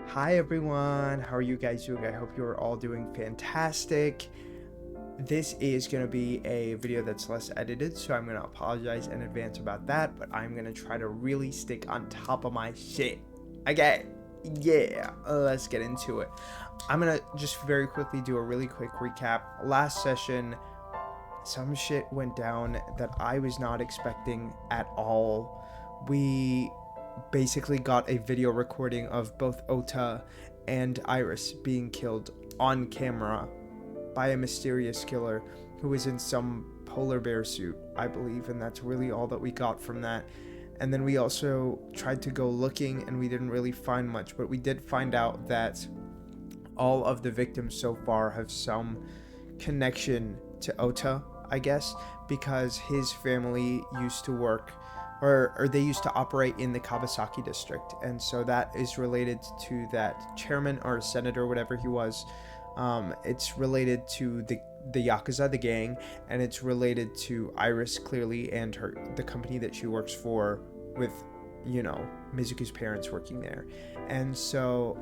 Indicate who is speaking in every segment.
Speaker 1: Hi everyone, how are you guys doing? I hope you're all doing fantastic. This is going to be a video that's less edited, so I'm going to apologize in advance about that, but I'm going to try to really stick on top of my shit. Okay, yeah, let's get into it. I'm going to just very quickly do a really quick recap. Last session, some shit went down that I was not expecting at all. We basically got a video recording of both Ota and Iris being killed on camera by a mysterious killer who was in some polar bear suit, I believe, and that's really all that we got from that. And then we also tried to go looking and we didn't really find much, but we did find out that all of the victims so far have some connection to Ota, I guess, because his family used to work or they used to operate in the Kawasaki district, and so that is related to that chairman or senator, whatever he was. It's related to the Yakuza, the gang, and it's related to Iris clearly and the company that she works for, with, you know, Mizuki's parents working there. And so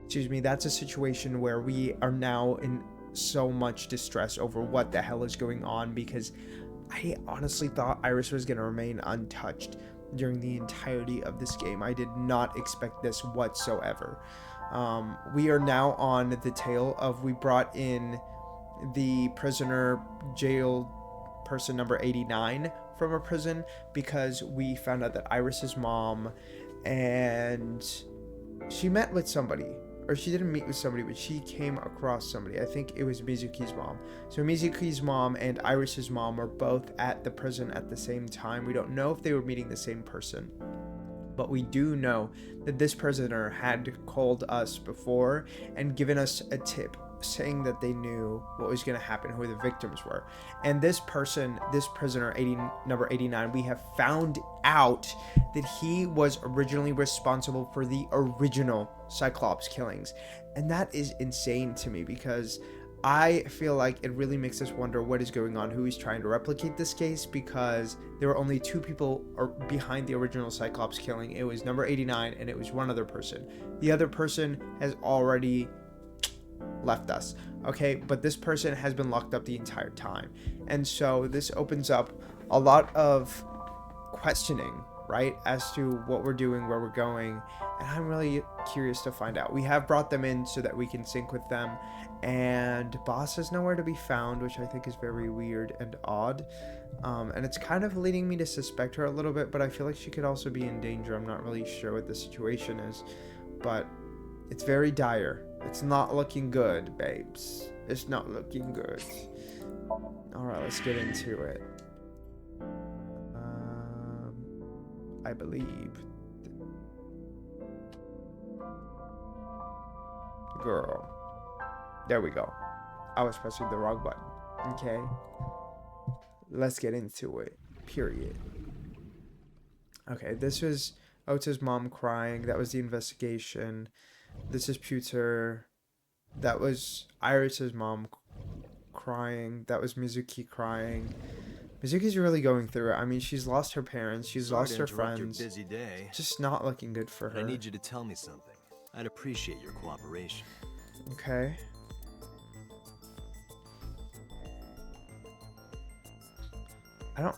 Speaker 1: excuse me, that's a situation where we are now in so much distress over what the hell is going on, because I honestly thought Iris was going to remain untouched during the entirety of this game. I did not expect this whatsoever. We are now on the tail of, we brought in the prisoner jail person number 89 from a prison because we found out that Iris's mom, and she met with somebody, or she didn't meet with somebody, but she came across somebody. I think it was Mizuki's mom. So Mizuki's mom and Iris's mom were both at the prison at the same time. We don't know if they were meeting the same person, but we do know that this prisoner had called us before and given us a tip saying that they knew what was going to happen, who the victims were. And this person, this prisoner, number 89, we have found out that he was originally responsible for the original Cyclops killings. And that is insane to me, because I feel like it really makes us wonder what is going on, who is trying to replicate this case, because there were only two people behind the original Cyclops killing. It was number 89 and it was one other person. The other person has already left us, okay, but this person has been locked up the entire time. And so this opens up a lot of questioning, right, as to what we're doing, where we're going, and I'm really curious to find out. We have brought them in so that we can sync with them, and Boss is nowhere to be found, which I think is very weird and odd, and it's kind of leading me to suspect her a little bit, but I feel like she could also be in danger. I'm not really sure what the situation is, but it's very dire. It's not looking good, babes. It's not looking good. Alright, let's get into it. I believe. Girl. There we go. I was pressing the wrong button. Okay. Let's get into it. Period. Okay, this was Ota's mom crying. That was the investigation. This is Pewter. That was Iris's mom crying. That was Mizuki crying. Mizuki's really going through it. I mean, she's lost her parents. She's lost her friends.
Speaker 2: Your busy day.
Speaker 1: Just not looking good for her.
Speaker 2: I need you to tell me something. I'd appreciate your cooperation.
Speaker 1: Okay. I don't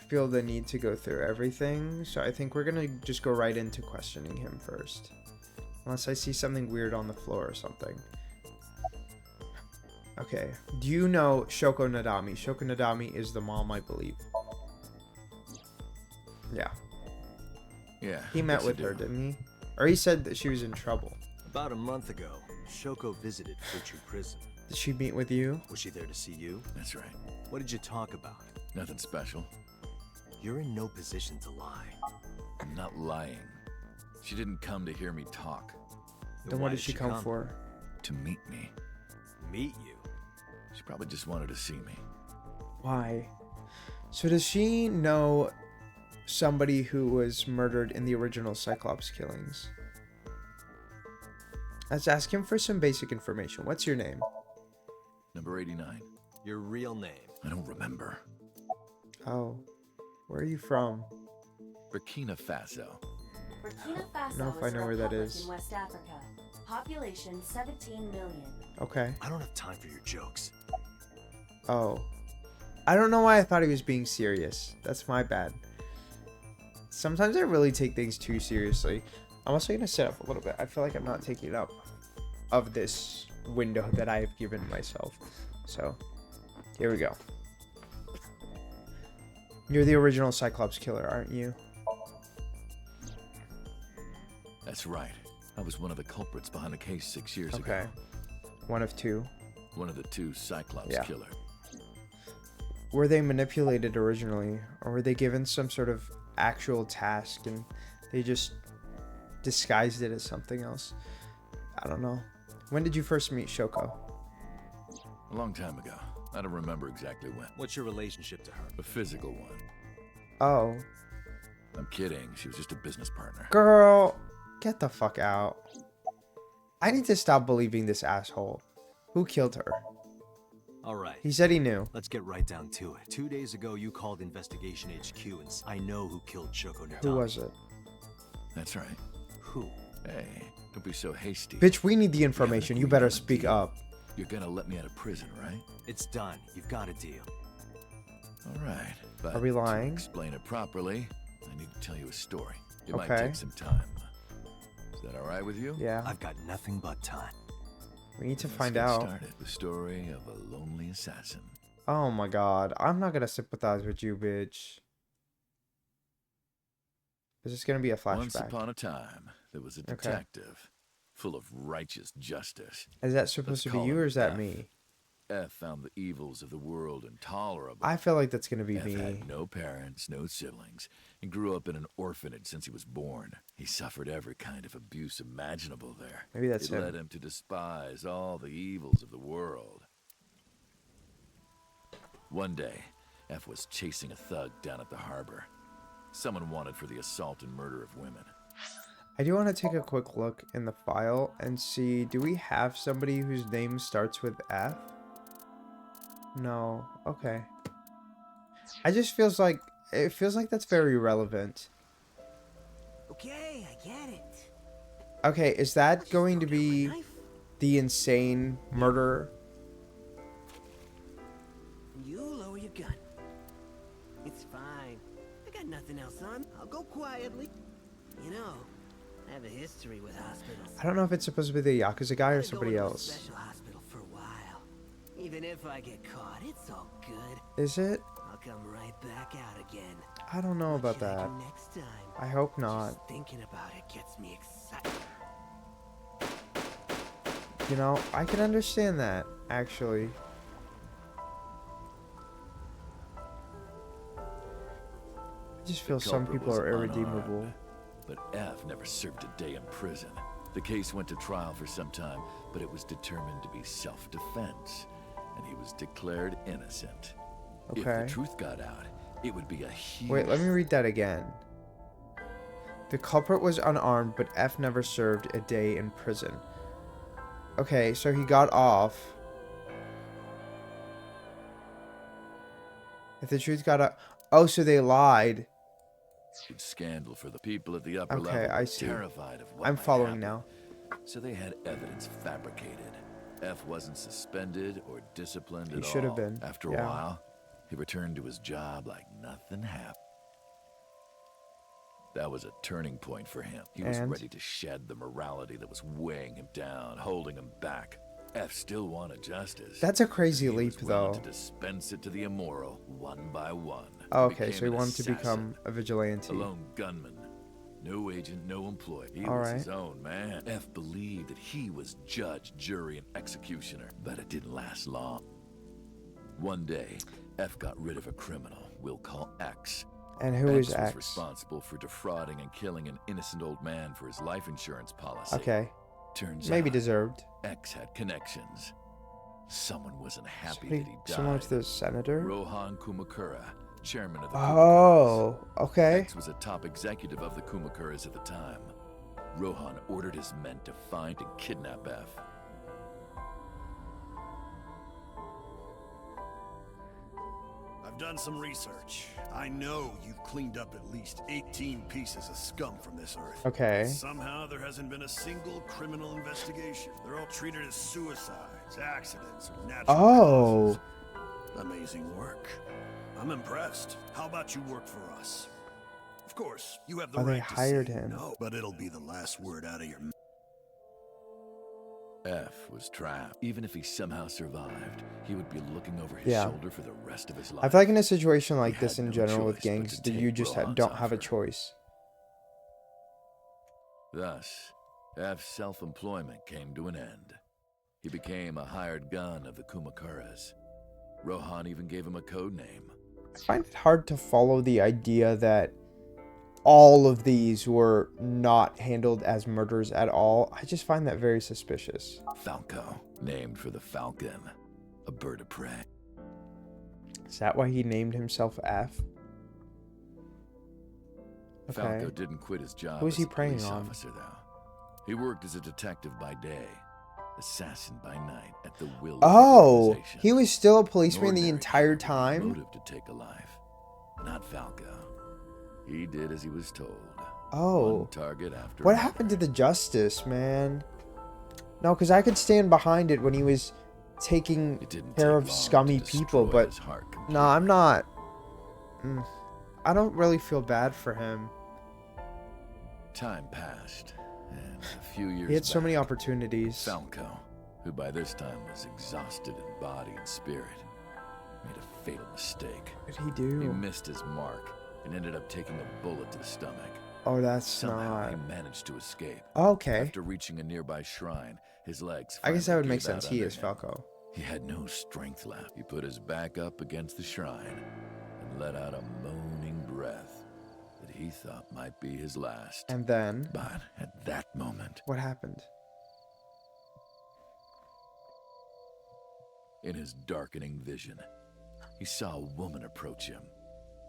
Speaker 1: feel the need to go through everything, so I think we're gonna just go right into questioning him first. Unless I see something weird on the floor or something. Okay. Do you know Shoko Nadami? Shoko Nadami is the mom, I believe. Yeah.
Speaker 3: Yeah.
Speaker 1: He met with her, didn't he? Or he said that she was in trouble.
Speaker 2: About a month ago, Shoko visited Fuchu Prison.
Speaker 1: Did she meet with you?
Speaker 2: Was she there to see you?
Speaker 3: That's right.
Speaker 2: What did you talk about?
Speaker 3: Nothing special.
Speaker 2: You're in no position to lie.
Speaker 3: I'm not lying. She didn't come to hear me talk.
Speaker 1: Then what did she come for?
Speaker 3: To meet me.
Speaker 2: Meet you?
Speaker 3: She probably just wanted to see me.
Speaker 1: Why? So does she know somebody who was murdered in the original Cyclops killings? Let's ask him for some basic information. What's your name?
Speaker 3: Number 89.
Speaker 2: Your real name?
Speaker 3: I don't remember.
Speaker 1: Oh. Where are you from?
Speaker 3: Burkina Faso.
Speaker 4: Burkina Faso
Speaker 1: know if I
Speaker 4: is a
Speaker 1: know where that
Speaker 4: republic
Speaker 1: is.
Speaker 4: in West Africa. Population 17 million.
Speaker 1: Okay.
Speaker 2: I don't have time for your jokes.
Speaker 1: Oh. I don't know why I thought he was being serious. That's my bad. Sometimes I really take things too seriously. I'm also going to set up a little bit. I feel like I'm not taking up of this window that I have given myself. So, here we go. You're the original Cyclops killer, aren't you?
Speaker 3: That's right. I was one of the culprits behind the case 6 years ago.
Speaker 1: Okay. One of two.
Speaker 3: One of the two Cyclops
Speaker 1: Yeah.
Speaker 3: killer.
Speaker 1: Were they manipulated originally, or were they given some sort of actual task and they just disguised it as something else? I don't know. When did you first meet Shoko?
Speaker 3: A long time ago. I don't remember exactly when.
Speaker 2: What's your relationship to her?
Speaker 3: A physical one.
Speaker 1: Oh,
Speaker 3: I'm kidding. She was just a business partner.
Speaker 1: girl, get the fuck out. I need to stop believing this asshole. Who killed her?
Speaker 2: All right.
Speaker 1: He said he knew.
Speaker 2: Let's get right down to it. 2 days ago, you called Investigation HQ and I know who killed Shoko Natami.
Speaker 1: Who was it?
Speaker 3: That's right.
Speaker 2: Who?
Speaker 3: Hey, don't be so hasty.
Speaker 1: Bitch, we need the information. You better speak up.
Speaker 3: You're gonna let me out of prison, right?
Speaker 2: It's done. You've got a deal.
Speaker 3: All right. But
Speaker 1: Are we lying?
Speaker 3: to explain it properly, I need to tell you a story. It might
Speaker 1: Okay.
Speaker 3: take some time. Is that all right with you?
Speaker 1: Yeah,
Speaker 2: I've got nothing but time.
Speaker 1: we need to
Speaker 3: Let's
Speaker 1: find
Speaker 3: get
Speaker 1: out.
Speaker 3: started. The story of a lonely assassin.
Speaker 1: Oh my god, I'm not gonna sympathize with you, bitch. Is this gonna be a
Speaker 3: Once
Speaker 1: flashback?
Speaker 3: upon a time, there was a detective full of righteous justice.
Speaker 1: Is that supposed to be
Speaker 3: call
Speaker 1: you
Speaker 3: him
Speaker 1: or is that
Speaker 3: F.
Speaker 1: me?
Speaker 3: F found the evils of the world intolerable.
Speaker 1: I feel like that's gonna be
Speaker 3: F
Speaker 1: me.
Speaker 3: had no parents, no siblings, and grew up in an orphanage since he was born. He suffered every kind of abuse imaginable there.
Speaker 1: Maybe that's
Speaker 3: it
Speaker 1: him.
Speaker 3: led him to despise all the evils of the world. One day, F was chasing a thug down at the harbor. Someone wanted for the assault and murder of women.
Speaker 1: I do want to take a quick look in the file and see, do we have somebody whose name starts with F? No. Okay. It feels like that's very relevant.
Speaker 5: Okay, I get it.
Speaker 1: Okay, is that going to
Speaker 5: Go down
Speaker 1: be
Speaker 5: with a knife.
Speaker 1: the insane murderer?
Speaker 5: You lower your gun. It's fine. I got nothing else on. I'll go quietly. You know, I have a history with hospitals.
Speaker 1: I don't know if it's supposed to be the Yakuza guy or
Speaker 5: Gotta go
Speaker 1: somebody
Speaker 5: into a
Speaker 1: else.
Speaker 5: Special hospital for a while. Even if I get caught, it's all good.
Speaker 1: Is it?
Speaker 5: I'll come right back out again.
Speaker 1: I don't know
Speaker 5: What
Speaker 1: about
Speaker 5: should I
Speaker 1: that.
Speaker 5: do next time?
Speaker 1: I hope not.
Speaker 5: Just thinking about it gets me excited.
Speaker 1: You know, I can understand that, actually. I just feel
Speaker 3: The
Speaker 1: some
Speaker 3: culprit
Speaker 1: people
Speaker 3: was
Speaker 1: are irredeemable.
Speaker 3: unarmed, But F never served a day in prison. The case went to trial for some time, but it was determined to be self-defense, and he was declared innocent. If
Speaker 1: Okay.
Speaker 3: the truth got out, it would be a huge...
Speaker 1: Wait, let me read that again. The culprit was unarmed, but F never served a day in prison. Okay, so he got off. If the truth got out... Oh, so they lied.
Speaker 3: scandal for the people at the upper
Speaker 1: Okay,
Speaker 3: level.
Speaker 1: I
Speaker 3: were
Speaker 1: see.
Speaker 3: Terrified of what
Speaker 1: I'm
Speaker 3: might
Speaker 1: following
Speaker 3: happen.
Speaker 1: now.
Speaker 3: So they had evidence fabricated. F wasn't suspended or disciplined
Speaker 1: He
Speaker 3: at all.
Speaker 1: should have been,
Speaker 3: After
Speaker 1: yeah.
Speaker 3: a while, he returned to his job like nothing happened. That was a turning point for him. He was
Speaker 1: And?
Speaker 3: ready to shed the morality that was weighing him down, holding him back. F still wanted justice.
Speaker 1: That's a crazy
Speaker 3: He was
Speaker 1: leap,
Speaker 3: willing
Speaker 1: though.
Speaker 3: to dispense it to the immoral, one by one.
Speaker 1: Oh,
Speaker 3: He
Speaker 1: okay, so
Speaker 3: became
Speaker 1: he
Speaker 3: an
Speaker 1: wanted to become
Speaker 3: assassin.
Speaker 1: a vigilante.
Speaker 3: A lone gunman. No agent, no employee. He
Speaker 1: All
Speaker 3: was
Speaker 1: right.
Speaker 3: his own man. F believed that he was judge, jury, and executioner, but it didn't last long. One day, F got rid of a criminal we'll call X.
Speaker 1: And who is
Speaker 3: was
Speaker 1: X?
Speaker 3: responsible for defrauding and killing an innocent old man for his life insurance policy.
Speaker 1: Okay,
Speaker 3: Turns
Speaker 1: maybe
Speaker 3: out,
Speaker 1: deserved.
Speaker 3: X had connections. Someone wasn't happy
Speaker 1: Somebody,
Speaker 3: that he died.
Speaker 1: someone with the senator?
Speaker 3: Rohan Kumakura, chairman of the
Speaker 1: Oh, okay.
Speaker 3: X was a top executive of the Kumakuras at the time. Rohan ordered his men to find and kidnap F.
Speaker 2: I've
Speaker 6: I've done some research. I know you've cleaned up at least 18 pieces of scum from this earth.
Speaker 1: Okay.
Speaker 6: Somehow there hasn't been a single criminal investigation. They're all treated as suicides, accidents, or natural causes. Amazing work. I'm impressed. How about you work for us? Of course, you have the right
Speaker 1: they hired
Speaker 6: to say
Speaker 1: him.
Speaker 6: no, but it'll be the last word out of your mouth.
Speaker 3: F was trapped. Even if he somehow survived, he would be looking over his shoulder for the rest of his life.
Speaker 1: I feel like in a situation like
Speaker 3: He
Speaker 1: this
Speaker 3: had
Speaker 1: in
Speaker 3: no
Speaker 1: general with
Speaker 3: choice but
Speaker 1: gangs,
Speaker 3: to
Speaker 1: that you
Speaker 3: take
Speaker 1: just
Speaker 3: Rohan's
Speaker 1: don't have a
Speaker 3: offer.
Speaker 1: choice.
Speaker 3: Thus, F's self-employment came to an end. He became a hired gun of the Kumakaras. Rohan even gave him a code name.
Speaker 1: I find it hard to follow the idea that all of these were not handled as murders at all. I just find that very suspicious.
Speaker 3: Falco, named for the falcon, a bird of prey.
Speaker 1: Is that why he named himself F? Okay.
Speaker 3: Falco didn't quit his job
Speaker 1: Who is
Speaker 3: as
Speaker 1: he
Speaker 3: a
Speaker 1: preying
Speaker 3: police
Speaker 1: on?
Speaker 3: officer, though. He worked as a detective by day, assassin by night at the will of the
Speaker 1: Oh,
Speaker 3: organization.
Speaker 1: he was still a
Speaker 3: An
Speaker 1: policeman the
Speaker 3: ordinary
Speaker 1: entire
Speaker 3: killer with a
Speaker 1: time?
Speaker 3: motive to take a life. Not Falco. He did as he was told.
Speaker 1: Oh.
Speaker 3: One target after
Speaker 1: What
Speaker 3: another.
Speaker 1: happened to the justice, man? No, because I could stand behind it when he was taking
Speaker 3: It didn't
Speaker 1: care
Speaker 3: take
Speaker 1: of
Speaker 3: long
Speaker 1: scummy
Speaker 3: to
Speaker 1: people,
Speaker 3: destroy
Speaker 1: but
Speaker 3: his heart
Speaker 1: no,
Speaker 3: completely.
Speaker 1: I'm not. I don't really feel bad for him.
Speaker 3: Time passed, and a few years
Speaker 1: He had so many
Speaker 3: back,
Speaker 1: opportunities.
Speaker 3: Falco, who by this time was exhausted in body and spirit, made a fatal mistake.
Speaker 1: What did he
Speaker 3: He
Speaker 1: do?
Speaker 3: missed his mark and ended up taking a bullet to the stomach.
Speaker 1: Oh, that's
Speaker 3: Somehow
Speaker 1: not.
Speaker 3: he managed to escape.
Speaker 1: Okay.
Speaker 3: After reaching a nearby shrine, his legs
Speaker 1: I guess that
Speaker 3: finally
Speaker 1: would make
Speaker 3: gave out
Speaker 1: sense. He
Speaker 3: under
Speaker 1: is
Speaker 3: him.
Speaker 1: Falco.
Speaker 3: He had no strength left. He put his back up against the shrine and let out a moaning breath that he thought might be his last.
Speaker 1: And then,
Speaker 3: But at that moment,
Speaker 1: what happened?
Speaker 3: in his darkening vision, he saw a woman approach him.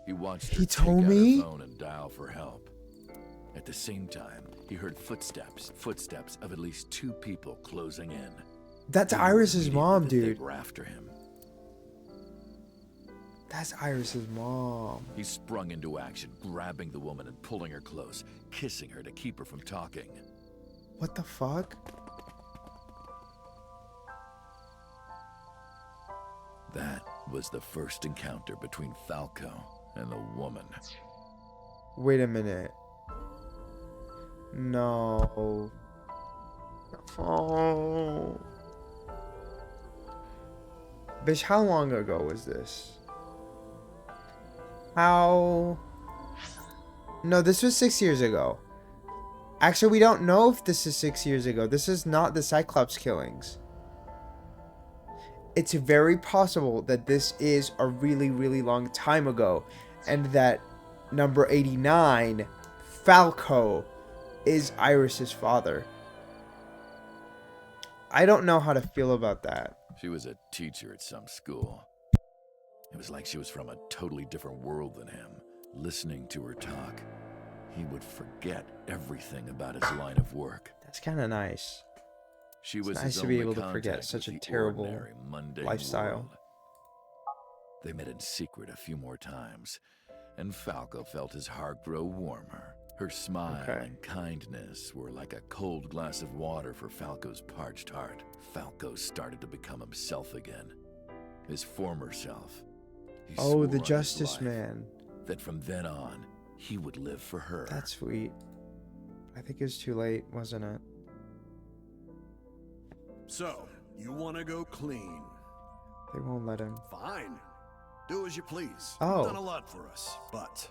Speaker 3: He watched her
Speaker 1: He
Speaker 3: take
Speaker 1: told
Speaker 3: out
Speaker 1: me?
Speaker 3: her phone and dial for help. At the same time, he heard footsteps of at least two people closing in.
Speaker 1: That's
Speaker 3: He knew
Speaker 1: Iris's
Speaker 3: immediately
Speaker 1: mom,
Speaker 3: that they
Speaker 1: dude.
Speaker 3: were after him.
Speaker 1: That's Iris's mom.
Speaker 3: He sprung into action, grabbing the woman and pulling her close, kissing her to keep her from talking.
Speaker 1: What the fuck?
Speaker 3: That was the first encounter between Falco and the woman.
Speaker 1: Wait a minute. No. Oh. Bitch, how long ago was this? How? No, this was 6 years ago. Actually, we don't know if this is 6 years ago. This is not the Cyclops killings. It's very possible that this is a really, really long time ago. And that number 89, Falco, is Iris's father. I don't know how to feel about that.
Speaker 3: She was a teacher at some school. It was like she was from a totally different world than him. Listening to her talk, he would forget everything about his line of work.
Speaker 1: That's kind of nice.
Speaker 3: She
Speaker 1: It's
Speaker 3: was
Speaker 1: nice
Speaker 3: his
Speaker 1: to be
Speaker 3: only
Speaker 1: able to forget
Speaker 3: contact
Speaker 1: such
Speaker 3: with
Speaker 1: a
Speaker 3: the
Speaker 1: terrible
Speaker 3: ordinary, mundane
Speaker 1: lifestyle.
Speaker 3: world. They met in secret a few more times, and Falco felt his heart grow warmer. Her smile and kindness were like a cold glass of water for Falco's parched heart. Falco started to become himself again, his former self. He
Speaker 1: Oh,
Speaker 3: swore
Speaker 1: the
Speaker 3: on his
Speaker 1: Justice
Speaker 3: life
Speaker 1: Man.
Speaker 3: that from then on, he would live for her.
Speaker 1: That's sweet. I think it was too late, wasn't it?
Speaker 6: So, you want to go clean?
Speaker 1: They won't let him.
Speaker 6: Fine. Do as you please.
Speaker 1: Oh.
Speaker 6: You've done a lot for us, but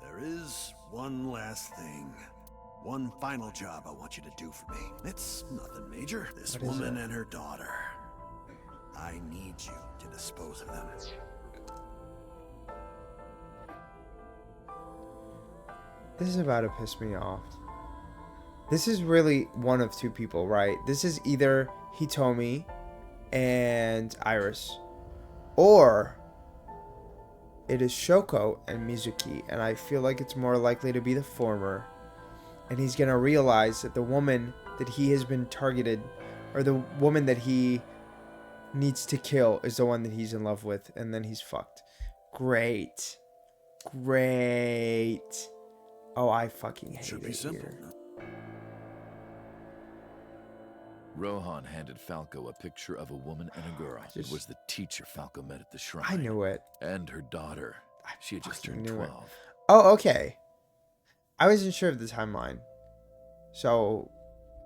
Speaker 6: there is one last thing. One final job I want you to do for me. It's nothing major. This
Speaker 1: What is
Speaker 6: woman
Speaker 1: it?
Speaker 6: and her daughter. I need you to dispose of them.
Speaker 1: This is about to piss me off. This is really one of two people, right? This is either Hitomi and Iris, or it is Shoko and Mizuki, and I feel like it's more likely to be the former. And he's gonna realize that the woman that he has been targeted, or the woman that he needs to kill, is the one that he's in love with, and then he's fucked. Great. Great. Oh, I fucking hate
Speaker 6: Should
Speaker 1: it
Speaker 6: be simple.
Speaker 1: here.
Speaker 3: Rohan handed Falco a picture of a woman and a girl. It was the teacher Falco met at the shrine.
Speaker 1: I knew it.
Speaker 3: And her daughter. She had just turned 12.
Speaker 1: Oh, okay. I wasn't sure of the timeline. So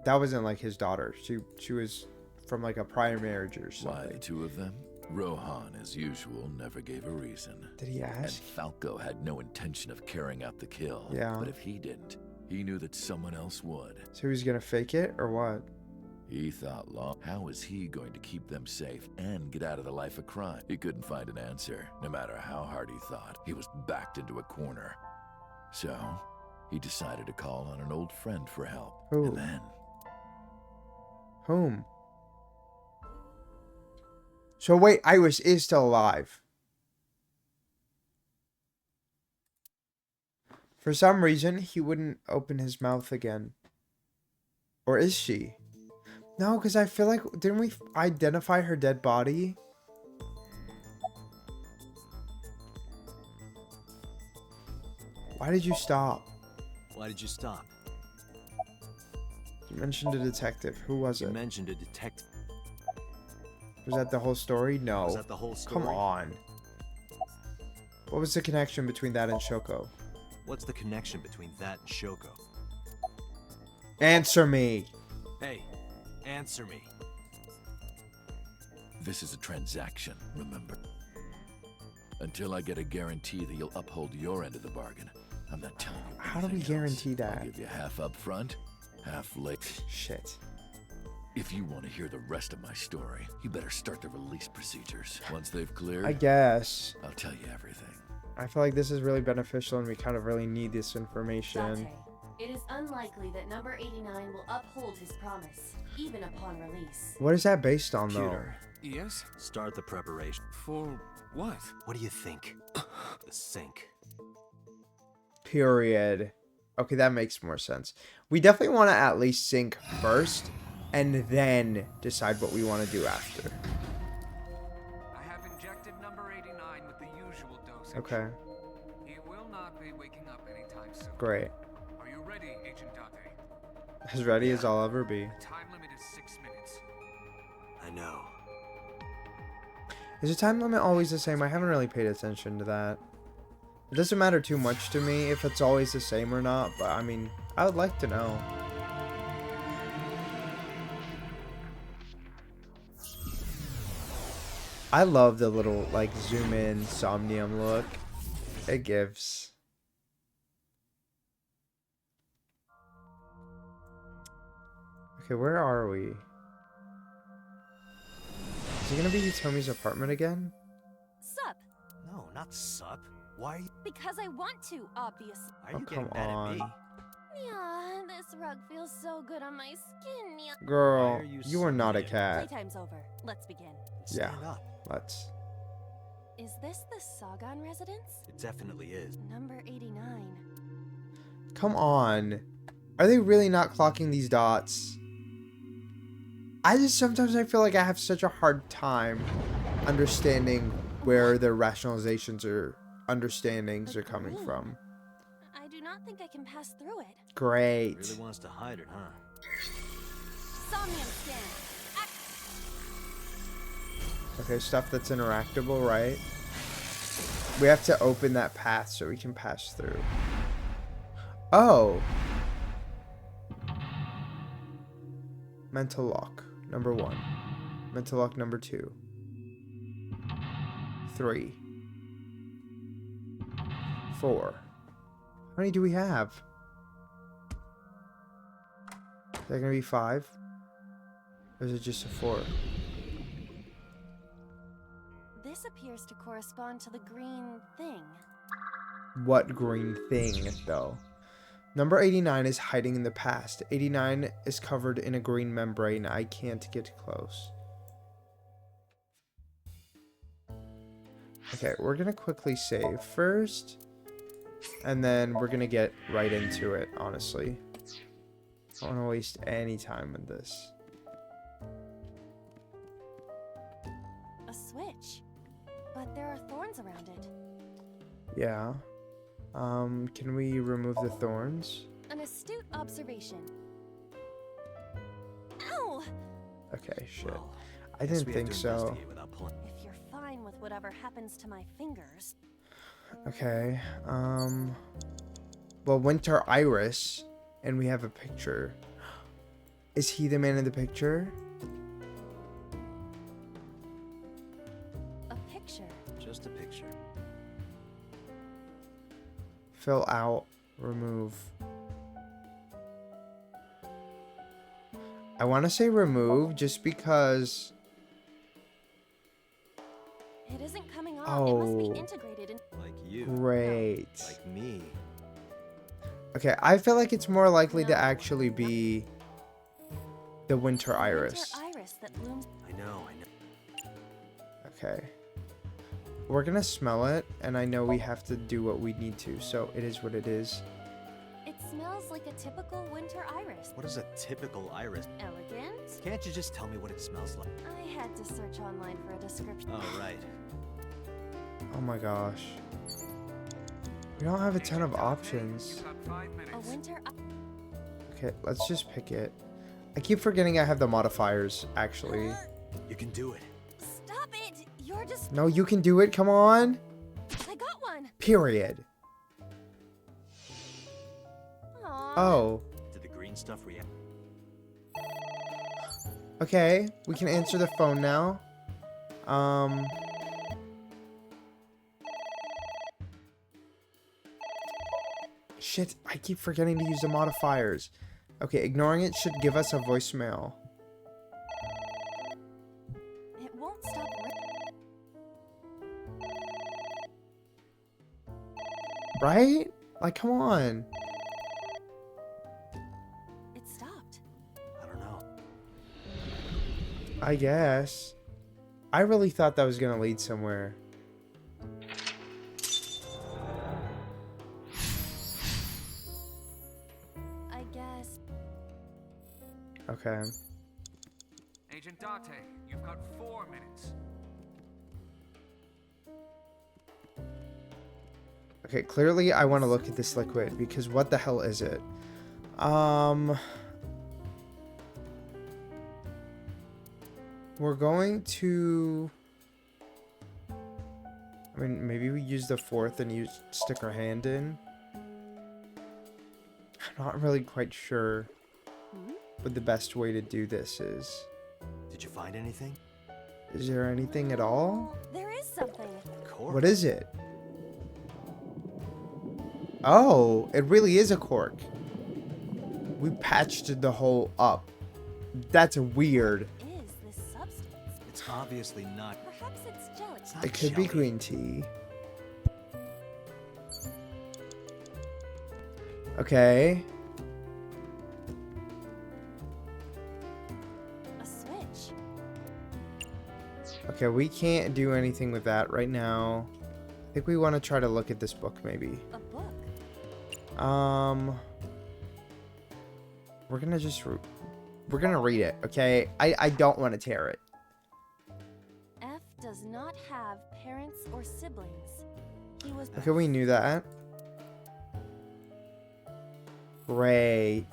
Speaker 1: that wasn't like his daughter. She was from like a prior marriage or something.
Speaker 3: Why the two of them? Rohan, as usual, never gave a reason.
Speaker 1: Did he
Speaker 3: And
Speaker 1: ask?
Speaker 3: Falco had no intention of carrying out the kill.
Speaker 1: Yeah.
Speaker 3: But if he didn't, he knew that someone else would.
Speaker 1: So he was gonna fake it or what?
Speaker 3: He thought long. How was he going to keep them safe and get out of the life of crime? He couldn't find an answer. No matter how hard he thought, he was backed into a corner. So, he decided to call on an old friend for help.
Speaker 1: Who?
Speaker 3: And then...
Speaker 1: Whom? So wait, Iris is still alive. For some reason, he wouldn't open his mouth again. Or is she? No, because I feel like, didn't we identify her dead body? Why did you stop?
Speaker 2: Why did you stop?
Speaker 1: You mentioned a detective. Who was
Speaker 2: You
Speaker 1: it?
Speaker 2: mentioned a detective.
Speaker 1: Was that the whole story? No.
Speaker 2: Was that the whole story?
Speaker 1: Come on. What was the connection between that and Shoko?
Speaker 2: What's the connection between that and Shoko?
Speaker 1: Answer me.
Speaker 2: Hey, answer me.
Speaker 3: This is a transaction, remember? Until I get a guarantee that you'll uphold your end of the bargain, I'm not telling you.
Speaker 1: How do we
Speaker 3: anything
Speaker 1: guarantee
Speaker 3: else.
Speaker 1: that?
Speaker 3: I'll give you half up front, half late.
Speaker 1: Shit.
Speaker 3: If you want to hear the rest of my story, you better start the release procedures. Once they've cleared,
Speaker 1: I guess.
Speaker 3: I'll tell you everything.
Speaker 1: I feel like this is really beneficial and we kind of really need this information.
Speaker 4: Date, it is unlikely that number 89 will uphold his promise, even upon release.
Speaker 1: What is that based on, though?
Speaker 2: Computer,
Speaker 7: Yes?
Speaker 2: start the preparation.
Speaker 7: For what?
Speaker 2: What do you think? The sync.
Speaker 1: Period. Okay, that makes more sense. We definitely want to at least sync first and then decide what we want to do after.
Speaker 7: I have injected number 89 with the usual dosage.
Speaker 1: Okay,
Speaker 7: He will not be waking up anytime soon.
Speaker 1: great.
Speaker 7: Are you ready, Agent Date?
Speaker 1: As ready as I'll ever be.
Speaker 7: The time limit is 6 minutes.
Speaker 2: I know.
Speaker 1: Is the time limit always the same? I haven't really paid attention to that. It doesn't matter too much to me if it's always the same or not, but I mean, I would like to know. I love the little, like, zoom in Somnium look it gives. Okay, where are we? Is it gonna be Tomi's apartment again?
Speaker 8: Sup?
Speaker 2: No, not sup. Why
Speaker 8: Because I want to, obviously.
Speaker 2: are
Speaker 1: Oh,
Speaker 2: you getting
Speaker 1: come
Speaker 2: mad
Speaker 1: on.
Speaker 2: at me?
Speaker 8: Yeah, this rug feels so good on my skin. Yeah.
Speaker 1: Girl,
Speaker 2: Why are you
Speaker 1: you are not a
Speaker 2: sweating?
Speaker 1: cat.
Speaker 8: Playtime's over. Let's begin.
Speaker 1: Yeah.
Speaker 2: Stand up.
Speaker 1: Let's.
Speaker 8: Is this the Sagan residence?
Speaker 2: It definitely is.
Speaker 8: Number 89.
Speaker 1: Come on. Are they really not clocking these dots? Sometimes I feel like I have such a hard time understanding where their rationalizations or understandings are coming from.
Speaker 8: I do not think I can pass through it.
Speaker 1: Great.
Speaker 2: Really wants to hide it, huh?
Speaker 8: Somnium scan.
Speaker 1: Okay, stuff that's interactable, right? We have to open that path so we can pass through. Oh. Mental lock, number 1. Mental lock, number 2. 3. 4. How many do we have? Is that gonna be 5? Or is it just a 4?
Speaker 8: This appears to correspond to the green thing.
Speaker 1: What green thing, though? Number 89 is hiding in the past. 89 is covered in a green membrane. I can't get close. Okay, we're gonna quickly save first. And then we're gonna get right into it, honestly. I don't want to waste any time with this.
Speaker 8: A switch. But there are thorns around it.
Speaker 1: Yeah. Can we remove the thorns?
Speaker 8: An astute observation. Ow!
Speaker 1: Okay, shit.
Speaker 2: Well,
Speaker 1: I
Speaker 2: guess
Speaker 1: didn't
Speaker 2: we have
Speaker 1: think
Speaker 2: to
Speaker 1: so.
Speaker 2: investigate without pulling.
Speaker 8: If you're fine with whatever happens to my fingers.
Speaker 1: Okay, well, Winter Iris, and we have a picture. Is he the man in the picture?
Speaker 8: A picture.
Speaker 2: Just a picture.
Speaker 1: Fill out, remove. I want to say remove just because.
Speaker 8: It isn't coming off. It
Speaker 1: Oh.
Speaker 8: must be integrated in.
Speaker 2: Like you.
Speaker 1: Great.
Speaker 2: Like me.
Speaker 1: Okay, I feel like it's more likely to
Speaker 8: No.
Speaker 1: actually be the Winter Iris.
Speaker 8: Winter iris that blooms.
Speaker 2: I know, I know.
Speaker 1: Okay. We're gonna smell it, and I know we have to do what we need to, so it is what it is.
Speaker 8: It smells like a typical winter iris.
Speaker 2: What is a typical iris?
Speaker 8: Elegant.
Speaker 2: Can't you just tell me what it smells like?
Speaker 8: I had to search online for a description.
Speaker 2: Oh, right.
Speaker 1: Oh my gosh. We don't have a ton of options.
Speaker 7: You've got 5
Speaker 8: A
Speaker 7: minutes.
Speaker 8: winter.
Speaker 1: Okay, let's just pick it. I keep forgetting I have the modifiers, actually.
Speaker 2: You can do it.
Speaker 8: Stop it! You're just.
Speaker 1: No, you can do it, come on!
Speaker 8: I got one.
Speaker 1: Period.
Speaker 8: Aww.
Speaker 1: Oh,
Speaker 2: Did the green stuff react?
Speaker 1: okay. We can answer the phone now. Shit, I keep forgetting to use the modifiers. Okay, ignoring it should give us a voicemail.
Speaker 8: It won't stop.
Speaker 1: Right? Like, come on.
Speaker 8: It stopped.
Speaker 2: I don't know.
Speaker 1: I guess. I really thought that was gonna lead somewhere.
Speaker 8: I guess.
Speaker 1: Okay.
Speaker 7: Agent Date, you've got 4 minutes.
Speaker 1: Okay, clearly I want to look at this liquid because what the hell is it? We're going to. I mean, maybe we use the fourth and stick our hand in. I'm not really quite sure what the best way to do this is.
Speaker 2: Did you find anything?
Speaker 1: Is there anything at all?
Speaker 8: There is something.
Speaker 2: Cork?
Speaker 1: What is it? Oh, it really is a cork. We patched the hole up. That's weird.
Speaker 8: What is this substance?
Speaker 2: It's obviously not.
Speaker 8: Perhaps it's jelly.
Speaker 2: It's not
Speaker 1: It could be
Speaker 2: jelly.
Speaker 1: green tea. Okay.
Speaker 8: A switch.
Speaker 1: Okay, we can't do anything with that right now. I think we want to try to look at this book maybe.
Speaker 8: A book.
Speaker 1: We're gonna just we're gonna read it, okay? I don't want to tear it.
Speaker 8: F does not have parents or siblings. He was.
Speaker 1: Okay, we knew that. Great.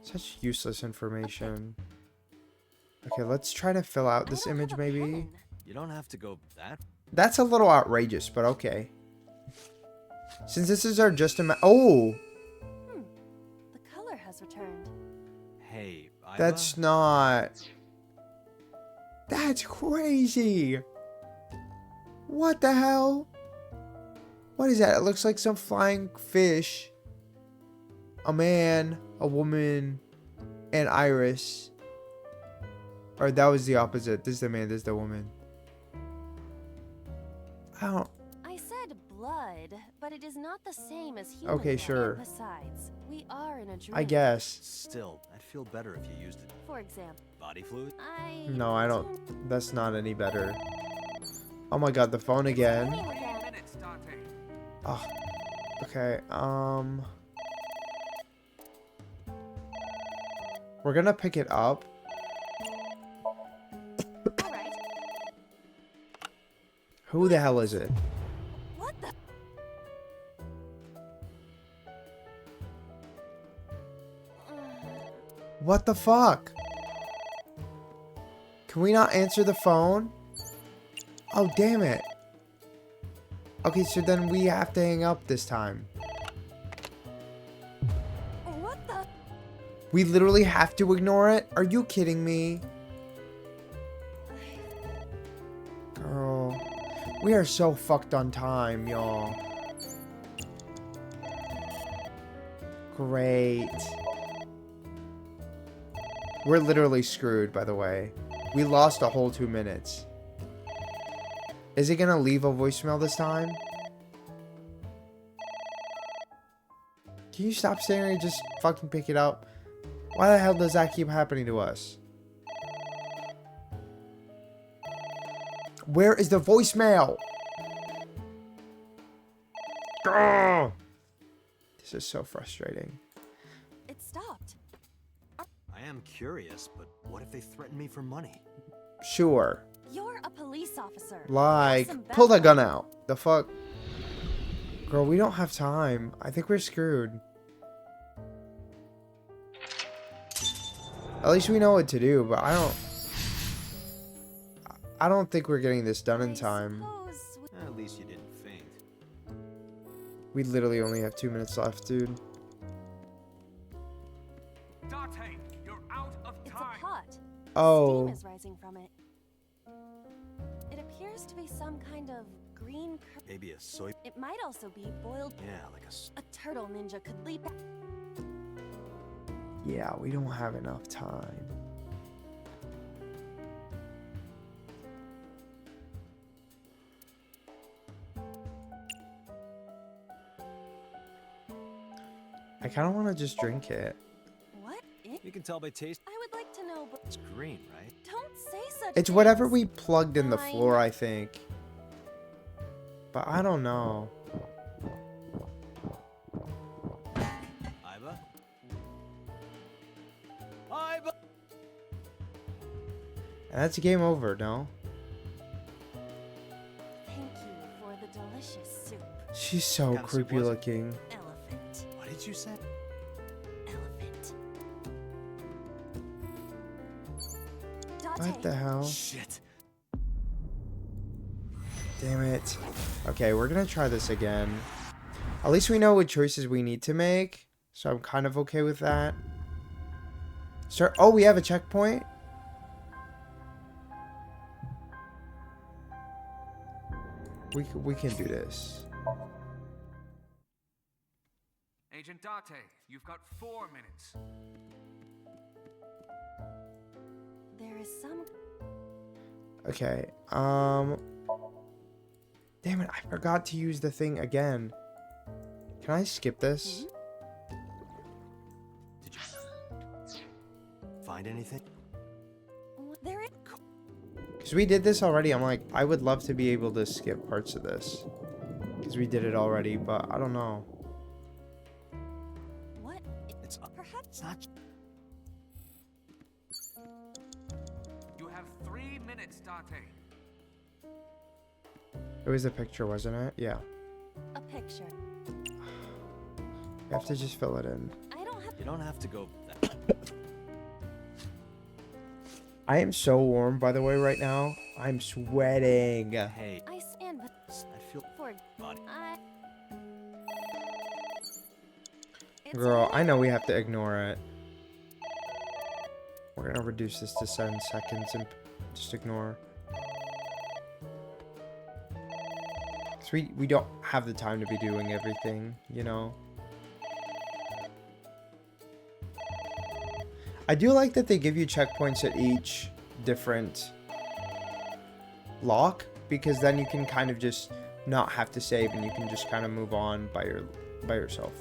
Speaker 1: Such useless information. Okay, let's try to fill out this
Speaker 8: I don't
Speaker 1: image
Speaker 8: have a
Speaker 1: maybe.
Speaker 8: pen.
Speaker 2: You don't have to go that.
Speaker 1: That's a little outrageous, but okay. Since this is our just oh,
Speaker 8: The color has returned.
Speaker 2: Hey, Iva?
Speaker 1: that's not. That's crazy. What the hell? What is that? It looks like some flying fish. A man, a woman, and Iris. Or that was the opposite. This is the man, this is the woman. I don't.
Speaker 8: I said blood, but it is not the same as human
Speaker 1: Okay,
Speaker 8: blood.
Speaker 1: sure.
Speaker 8: Besides, we are in a dream.
Speaker 1: I guess.
Speaker 2: Still, I'd feel better if you used it.
Speaker 8: For example,
Speaker 2: Body fluid?
Speaker 1: No, I don't. That's not any better. Oh my god, the phone again.
Speaker 7: 3 minutes, Date.
Speaker 1: Oh, okay, we're gonna pick it up.
Speaker 8: All right.
Speaker 1: Who the hell is it?
Speaker 8: What the?
Speaker 1: What the fuck? Can we not answer the phone? Oh, damn it. Okay, so then we have to hang up this time.
Speaker 8: What the?
Speaker 1: We literally have to ignore it? Are you kidding me? Girl. We are so fucked on time, y'all. Great. We're literally screwed, by the way. We lost a whole 2 minutes. Is it gonna leave a voicemail this time? Can you stop staring and just fucking pick it up? Why the hell does that keep happening to us? Where is the voicemail? Grr! This is so frustrating.
Speaker 8: It stopped.
Speaker 2: I am curious, but what if they threaten me for money?
Speaker 1: Sure.
Speaker 8: You're a police officer.
Speaker 1: Like,
Speaker 8: Have some
Speaker 1: pull that
Speaker 8: backup.
Speaker 1: gun out. The fuck? Girl, we don't have time. I think we're screwed. At least we know what to do, but I don't think we're getting this done in
Speaker 8: I
Speaker 1: time.
Speaker 8: suppose we-
Speaker 2: At least you didn't faint.
Speaker 1: We literally only have 2 minutes left, dude.
Speaker 7: Date, you're out of
Speaker 8: It's a
Speaker 7: time.
Speaker 8: pot.
Speaker 1: Oh.
Speaker 8: Steam is rising from it. It appears to be some kind of green.
Speaker 2: Maybe a soy.
Speaker 8: It might also be boiled.
Speaker 2: Yeah, like a.
Speaker 8: A turtle ninja could leap.
Speaker 1: Yeah, we don't have enough time. I kind of want to just drink it.
Speaker 8: What?
Speaker 2: You can tell by taste.
Speaker 8: I would like to know, but
Speaker 2: It's green, right?
Speaker 8: don't say such.
Speaker 1: It's whatever
Speaker 8: things.
Speaker 1: we plugged in the
Speaker 8: Fine.
Speaker 1: floor, I think. But I don't know.
Speaker 2: Iva? Iva!
Speaker 1: And that's game over, no?
Speaker 8: Thank you for the delicious soup.
Speaker 1: She's so
Speaker 2: What kind of soup
Speaker 1: creepy
Speaker 2: was it?
Speaker 1: looking.
Speaker 8: Elephant.
Speaker 2: What did you say?
Speaker 8: Elephant.
Speaker 1: What
Speaker 8: Date.
Speaker 1: the hell?
Speaker 2: Shit.
Speaker 1: Damn it. Okay, we're gonna try this again. At least we know what choices we need to make. So I'm kind of okay with that. Sir, oh, we have a checkpoint? We can do this.
Speaker 7: Agent Date, you've got 4 minutes.
Speaker 8: There is some.
Speaker 1: Okay, damn it, I forgot to use the thing again. Can I skip this?
Speaker 2: Did you find anything?
Speaker 8: There is.
Speaker 1: Because we did this already. I'm like, I would love to be able to skip parts of this. Because we did it already, but I don't know.
Speaker 8: What?
Speaker 2: It's
Speaker 8: Perhaps.
Speaker 2: It's not.
Speaker 7: You have 3 minutes, Date.
Speaker 1: It was a picture, wasn't it? Yeah.
Speaker 8: A picture.
Speaker 1: You have to just fill it in.
Speaker 8: I don't have.
Speaker 2: You don't have to go.
Speaker 1: I am so warm, by the way, right now. I'm sweating.
Speaker 2: Hey,
Speaker 8: I stand, but
Speaker 2: I feel.
Speaker 8: for
Speaker 2: Body.
Speaker 8: I. It's
Speaker 1: Girl,
Speaker 8: a-
Speaker 1: I know we have to ignore it. We're gonna reduce this to 7 seconds and just ignore. So we don't have the time to be doing everything, you know? I do like that they give you checkpoints at each different lock, because then you can kind of just not have to save and you can just kind of move on by yourself.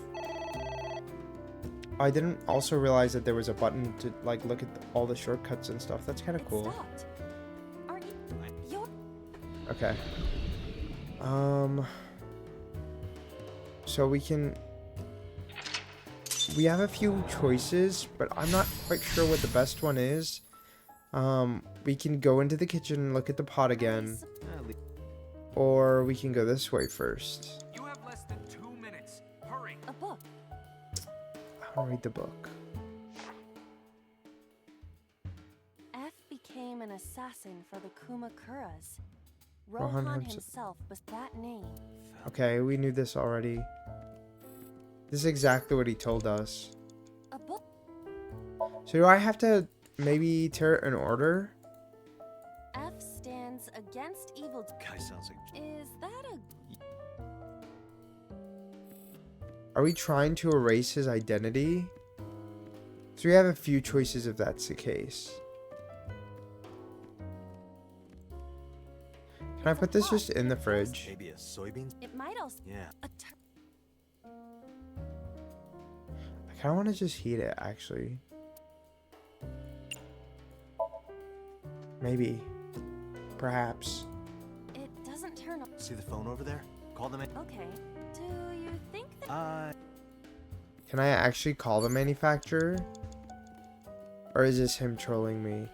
Speaker 1: I didn't also realize that there was a button to like look at all the shortcuts and stuff. That's kind of
Speaker 8: It
Speaker 1: cool.
Speaker 8: stopped. Are you? You're.
Speaker 1: Okay. So we have a few choices, but I'm not quite sure what the best one is. We can go into the kitchen and look at the pot again, Or we can go this way first.
Speaker 7: You have less than 2 minutes. Hurry.
Speaker 8: A book.
Speaker 1: I want to read the book.
Speaker 8: F became an assassin for the Kumakuras.
Speaker 1: Rohan
Speaker 8: Rohan
Speaker 1: himself-
Speaker 8: himself was that name.
Speaker 1: Okay, we knew this already. This is exactly what he told us.
Speaker 8: A book.
Speaker 1: So do I have to maybe tear it in order?
Speaker 8: F stands against evil.
Speaker 2: Guy sounds like...
Speaker 8: Is that a...
Speaker 1: Are we trying to erase his identity? So we have a few choices if that's the case. Can I put this just in the fridge?
Speaker 2: Maybe a soybean?
Speaker 8: It might also...
Speaker 2: Yeah.
Speaker 8: A
Speaker 1: I kind of want to just heat it, actually. Maybe. Perhaps.
Speaker 8: It doesn't turn on.
Speaker 2: See the phone over there? Call them in.
Speaker 8: Okay. Do you think that...
Speaker 1: Can I actually call the manufacturer? Or is this him trolling me?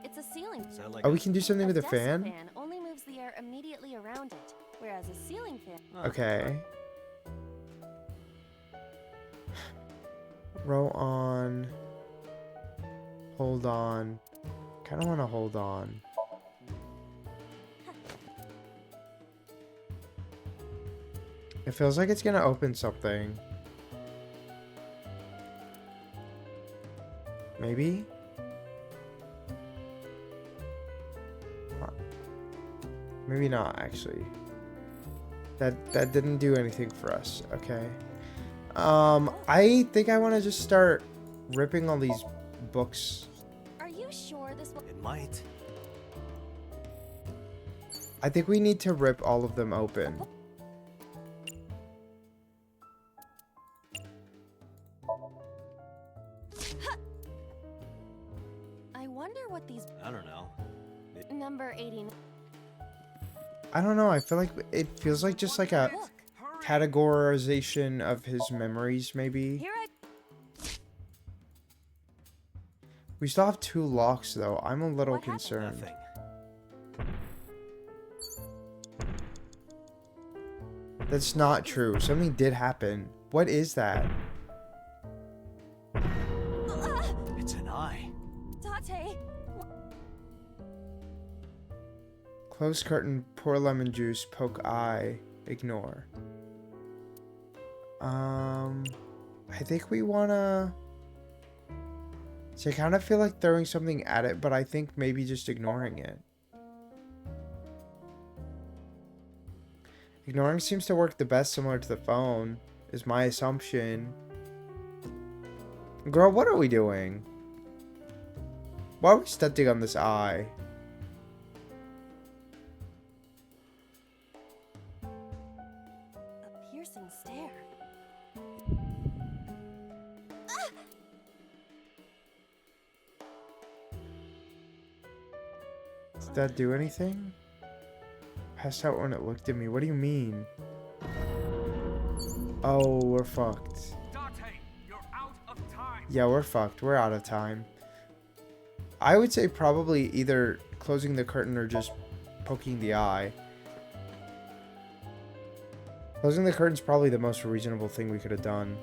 Speaker 8: It's a ceiling.
Speaker 2: Sound like
Speaker 1: Oh, we can do something
Speaker 8: A
Speaker 1: with the
Speaker 8: desk
Speaker 1: fan?
Speaker 8: only moves the air immediately around it, whereas a ceiling fan...
Speaker 1: Okay. Row on. Hold on. Kind of want to hold on. It feels like it's gonna open something. Maybe? Maybe not, actually. That didn't do anything for us. Okay. I think I want to just start ripping all these books.
Speaker 8: Are you sure this will...
Speaker 2: It might.
Speaker 1: I think we need to rip all of them open.
Speaker 8: I wonder what these...
Speaker 2: I don't know.
Speaker 8: Number 89...
Speaker 1: I don't know. I feel like it feels like just like a
Speaker 8: Look,
Speaker 1: categorization of his memories, maybe.
Speaker 8: here I...
Speaker 1: We still have 2 locks, though. I'm a little
Speaker 8: What happened?
Speaker 1: concerned.
Speaker 2: Nothing.
Speaker 1: That's not true. Something did happen. What is that?
Speaker 2: It's an eye.
Speaker 8: Tate!
Speaker 1: Close curtain, pour lemon juice, poke eye, ignore. I think we wanna... So I kind of feel like throwing something at it, but I think maybe just ignoring it. Ignoring seems to work the best, similar to the phone, is my assumption. Girl, what are we doing? Why are we stunting on this eye?
Speaker 8: A piercing stare.
Speaker 1: Did that do anything? Passed out when it looked at me. What do you mean? Oh, we're fucked.
Speaker 7: Date, you're out of time.
Speaker 1: Yeah, we're fucked. We're out of time. I would say probably either closing the curtain or just poking the eye. Closing the curtain's probably the most reasonable thing we could have done.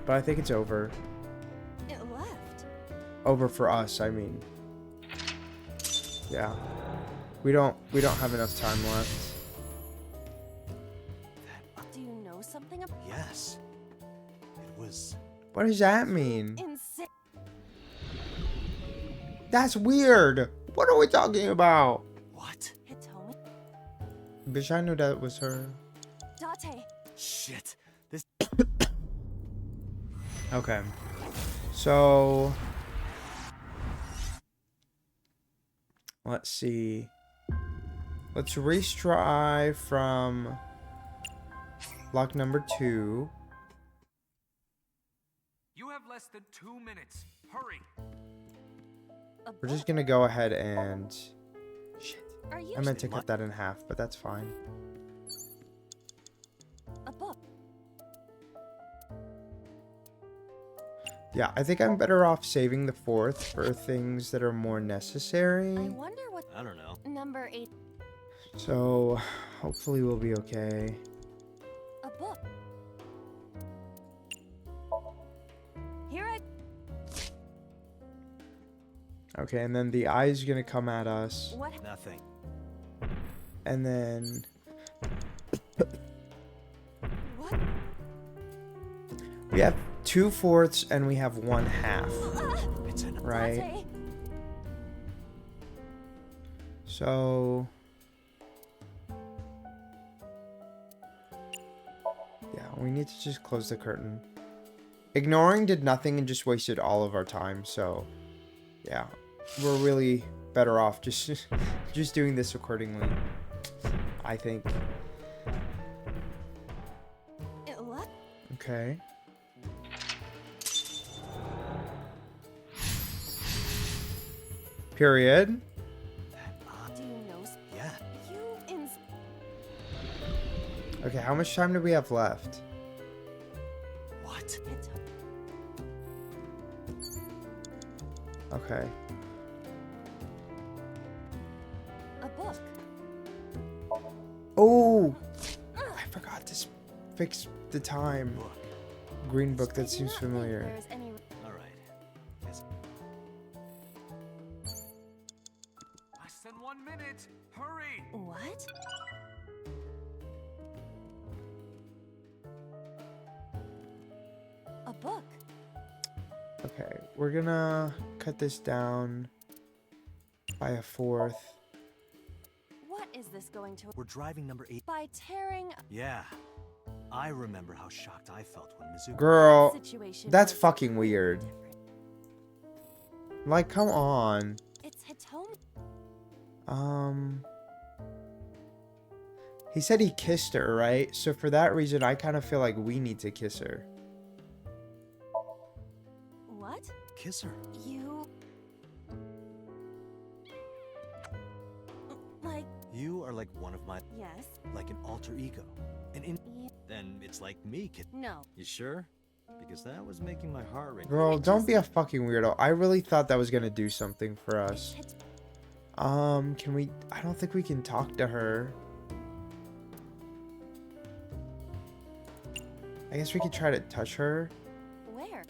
Speaker 1: But I think it's over.
Speaker 8: It left.
Speaker 1: Over for us, I mean. Yeah. We don't have enough time left.
Speaker 8: Do you know something about...
Speaker 2: Yes. It was...
Speaker 1: What does that mean?
Speaker 8: Insane.
Speaker 1: That's weird. What are we talking about?
Speaker 2: What?
Speaker 8: Hitomi?
Speaker 1: Bitch, I knew that was her.
Speaker 8: Date.
Speaker 2: Shit. This...
Speaker 1: Okay. So... Let's see. Let's retry from lock number 2.
Speaker 7: You have less than 2 minutes. Hurry.
Speaker 1: We're just gonna go ahead and... Shit.
Speaker 8: Are you...
Speaker 1: I meant to cut that in half, but that's fine.
Speaker 8: A book.
Speaker 1: Yeah, I think I'm better off saving the 4th for things that are more
Speaker 8: I
Speaker 1: necessary.
Speaker 8: wonder what
Speaker 2: I don't know.
Speaker 8: number 8.
Speaker 1: So, hopefully we'll be okay.
Speaker 8: A book. Here I.
Speaker 1: Okay, and then the eye's gonna come at us.
Speaker 8: What?
Speaker 2: Nothing.
Speaker 1: And then...
Speaker 8: What?
Speaker 1: we have 2/4 and we have 1/2.
Speaker 2: It's an
Speaker 1: Right?
Speaker 8: Dante.
Speaker 1: So... yeah, we need to just close the curtain. Ignoring did nothing and just wasted all of our time, so... yeah, we're really better off just just doing this accordingly, I think.
Speaker 8: What?
Speaker 1: Okay. Period.
Speaker 8: Do you know?
Speaker 2: Yeah.
Speaker 8: You ins.
Speaker 1: Okay, how much time do we have left?
Speaker 2: What?
Speaker 8: It's
Speaker 1: Okay.
Speaker 8: a book.
Speaker 1: Oh! I forgot to fix the time.
Speaker 2: Book.
Speaker 1: Green book, that
Speaker 8: I do
Speaker 1: seems
Speaker 8: not think
Speaker 1: familiar.
Speaker 8: there's any.
Speaker 2: All right. Yes.
Speaker 7: Less than 1 minute. Hurry.
Speaker 8: What? A book.
Speaker 1: Okay, we're gonna cut this down by a 4th.
Speaker 8: What is this going to?
Speaker 2: We're driving number 8.
Speaker 8: By tearing
Speaker 2: Yeah. I remember how shocked I felt when Mizuki...
Speaker 1: Girl,
Speaker 8: situation.
Speaker 1: that's
Speaker 8: was
Speaker 1: fucking weird.
Speaker 8: different.
Speaker 1: Like, come on.
Speaker 8: It's Hitomi.
Speaker 1: He said he kissed her, right? So for that reason, I kind of feel like we need to kiss her.
Speaker 8: What?
Speaker 2: Kiss her.
Speaker 8: You. Like,
Speaker 2: You are like one of my...
Speaker 8: yes.
Speaker 2: like an alter ego. And in...
Speaker 8: Yeah.
Speaker 2: then it's like me, kid.
Speaker 8: No.
Speaker 2: You sure? Because that was making my heart rate.
Speaker 1: Girl, don't be a fucking weirdo. I really thought that was gonna do something for us.
Speaker 8: It's
Speaker 1: Can we... I don't think we can talk to her. I guess we could try to touch her.
Speaker 8: where?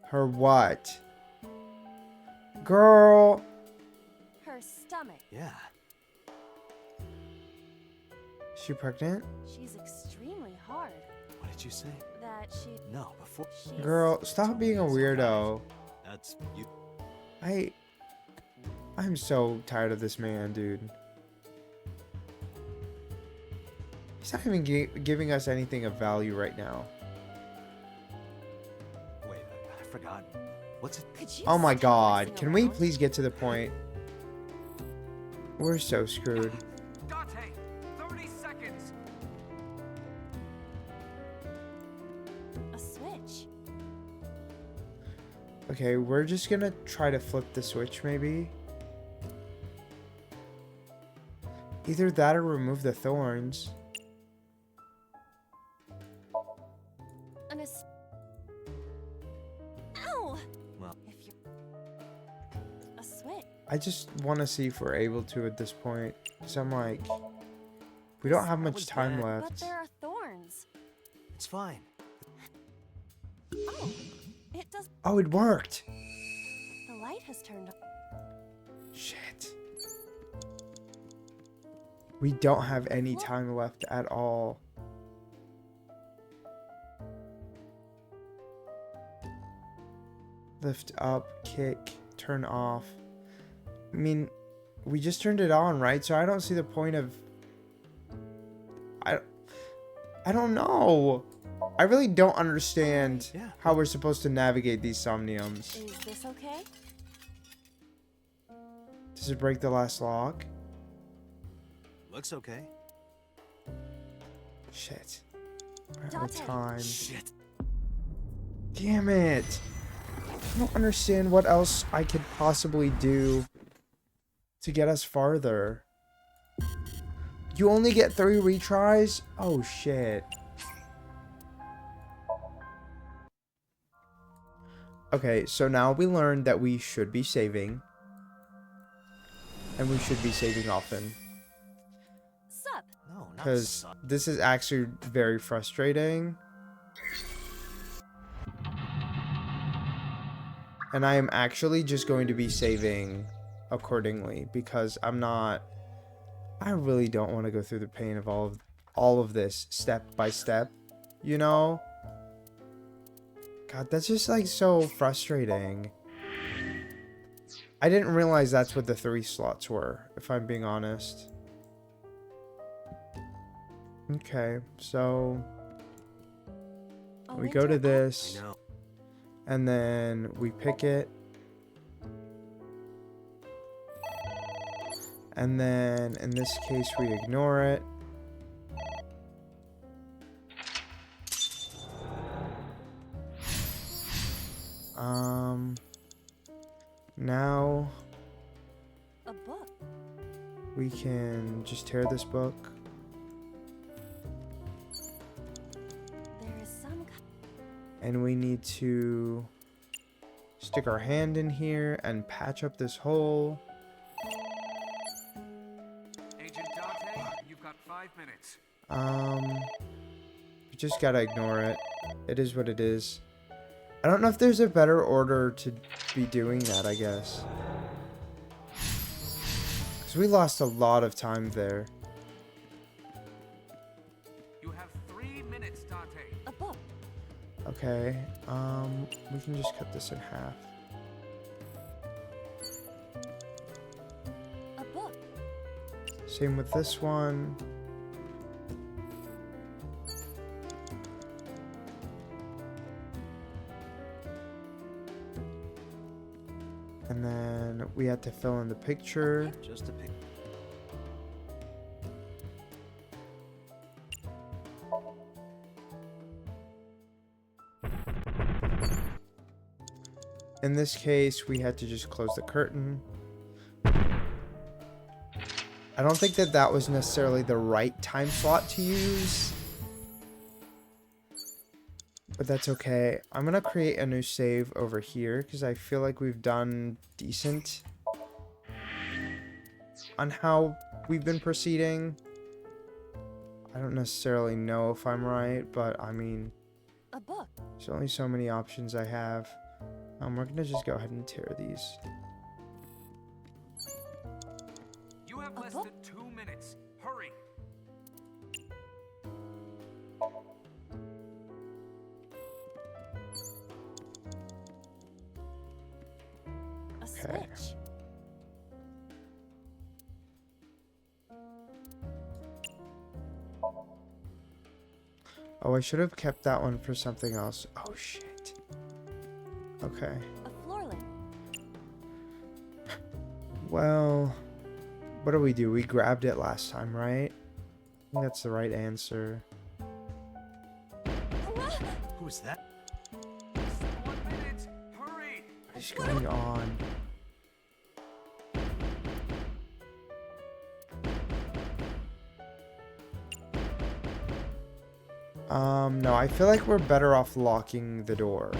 Speaker 1: Her what? Girl!
Speaker 8: Her stomach.
Speaker 2: Yeah.
Speaker 1: Is she pregnant?
Speaker 8: She's extremely hard.
Speaker 2: What did you say?
Speaker 8: That she.
Speaker 2: No, before...
Speaker 8: She's.
Speaker 1: Girl, stop being a weirdo.
Speaker 2: That's... you...
Speaker 1: I'm so tired of this man, dude. He's not even giving us anything of value right now.
Speaker 2: Wait, I forgot. What's it?
Speaker 8: Could you
Speaker 1: Oh my
Speaker 8: stop
Speaker 1: god,
Speaker 8: messing
Speaker 1: can we
Speaker 8: around?
Speaker 1: please get to the point? We're so screwed.
Speaker 7: Dante, 30 seconds.
Speaker 8: A switch.
Speaker 1: Okay, we're just gonna try to flip the switch maybe. Either that or remove the thorns.
Speaker 8: An as. Ow!
Speaker 2: Well.
Speaker 8: If you. A switch.
Speaker 1: I just want to see if we're able to at this point. Because I'm like, we don't have much
Speaker 2: was
Speaker 1: time
Speaker 2: bad.
Speaker 8: But
Speaker 1: left.
Speaker 8: there are thorns.
Speaker 2: It's fine.
Speaker 8: Oh, it does.
Speaker 1: Oh, it worked!
Speaker 8: The light has turned on.
Speaker 1: Shit. We don't have any time left at all. Lift up, kick, turn off. I mean, we just turned it on, right? So I don't see the point of... I don't know. I really don't understand
Speaker 2: Yeah.
Speaker 1: how we're supposed to navigate these somniums.
Speaker 8: Is this okay?
Speaker 1: Does it break the last lock?
Speaker 2: Looks okay.
Speaker 1: Shit. We're out of
Speaker 8: Dante.
Speaker 1: time.
Speaker 2: Shit.
Speaker 1: Damn it. I don't understand what else I could possibly do to get us farther. You only get 3 retries? Oh shit. Okay, so now we learned that we should be saving. And we should be saving often.
Speaker 8: Sup?
Speaker 2: No, not
Speaker 1: Because this is actually very frustrating. And I am actually just going to be saving accordingly. Because I really don't want to go through the pain of all of this step by step. You know? God, that's just like so frustrating. I didn't realize that's what the 3 slots were, if I'm being honest. Okay, so we go to this, and then we pick it, and then in this case we ignore it. Now
Speaker 8: A book.
Speaker 1: we can just tear this book.
Speaker 8: There is some.
Speaker 1: And we need to stick our hand in here and patch up this hole.
Speaker 7: Agent Dante, you've got 5 minutes.
Speaker 1: We just gotta ignore it. It is what it is. I don't know if there's a better order to be doing that, I guess. Because we lost a lot of time there.
Speaker 7: You have 3 minutes, Dante.
Speaker 8: A book.
Speaker 1: Okay, we can just cut this in half.
Speaker 8: A book.
Speaker 1: Same with this one. And then we had to fill in the picture.
Speaker 2: just a pic.
Speaker 1: In this case, we had to just close the curtain. I don't think that that was necessarily the right time slot to use. But that's okay. I'm gonna create a new save over here because I feel like we've done decent on how we've been proceeding. I don't necessarily know if I'm right, but I mean,
Speaker 8: A book.
Speaker 1: there's only so many options I have. We're gonna just go ahead and tear these.
Speaker 7: You have less
Speaker 8: book?
Speaker 7: than 2 minutes. Hurry.
Speaker 8: A
Speaker 1: Okay.
Speaker 8: switch.
Speaker 1: Oh, I should have kept that one for something else. Oh, shit. Okay.
Speaker 8: A floor lamp.
Speaker 1: Well, what do? We grabbed it last time, right? I think that's the right answer.
Speaker 2: Who is that?
Speaker 7: 1 minute. Hurry.
Speaker 1: What is going on? No, I feel like we're better off locking the door.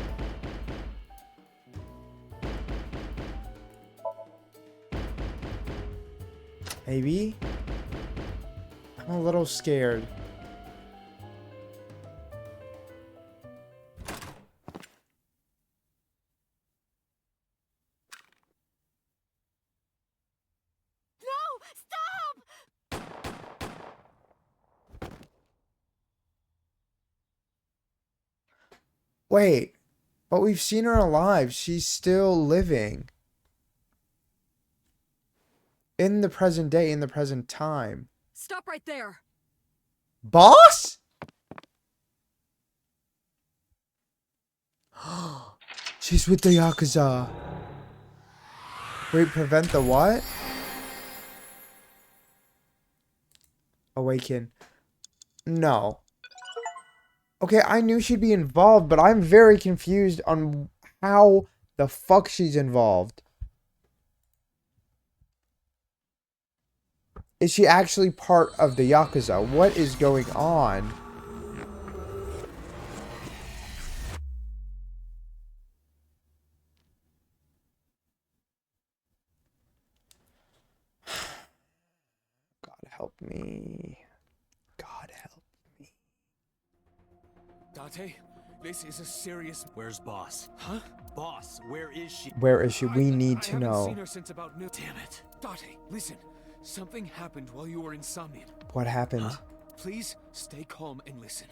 Speaker 1: Maybe? I'm a little scared.
Speaker 8: No! Stop!
Speaker 1: Wait, but we've seen her alive. She's still living. In the present day, in the present time.
Speaker 8: Stop right there.
Speaker 1: Boss? She's with the Yakuza. Wait, prevent the what? Awaken. No. Okay, I knew she'd be involved, but I'm very confused on how the fuck she's involved. Is she actually part of the Yakuza? What is going on? help me. God help me.
Speaker 9: Date, this is a serious...
Speaker 2: Where's Boss?
Speaker 9: Huh?
Speaker 2: Boss, where is she?
Speaker 1: Where is she? We need
Speaker 9: I
Speaker 1: to
Speaker 9: haven't
Speaker 1: know.
Speaker 9: seen her since about noon. Damn it. Date, listen. Something happened while you were in Somnium.
Speaker 1: What happened?
Speaker 2: Huh?
Speaker 9: Please stay calm and listen.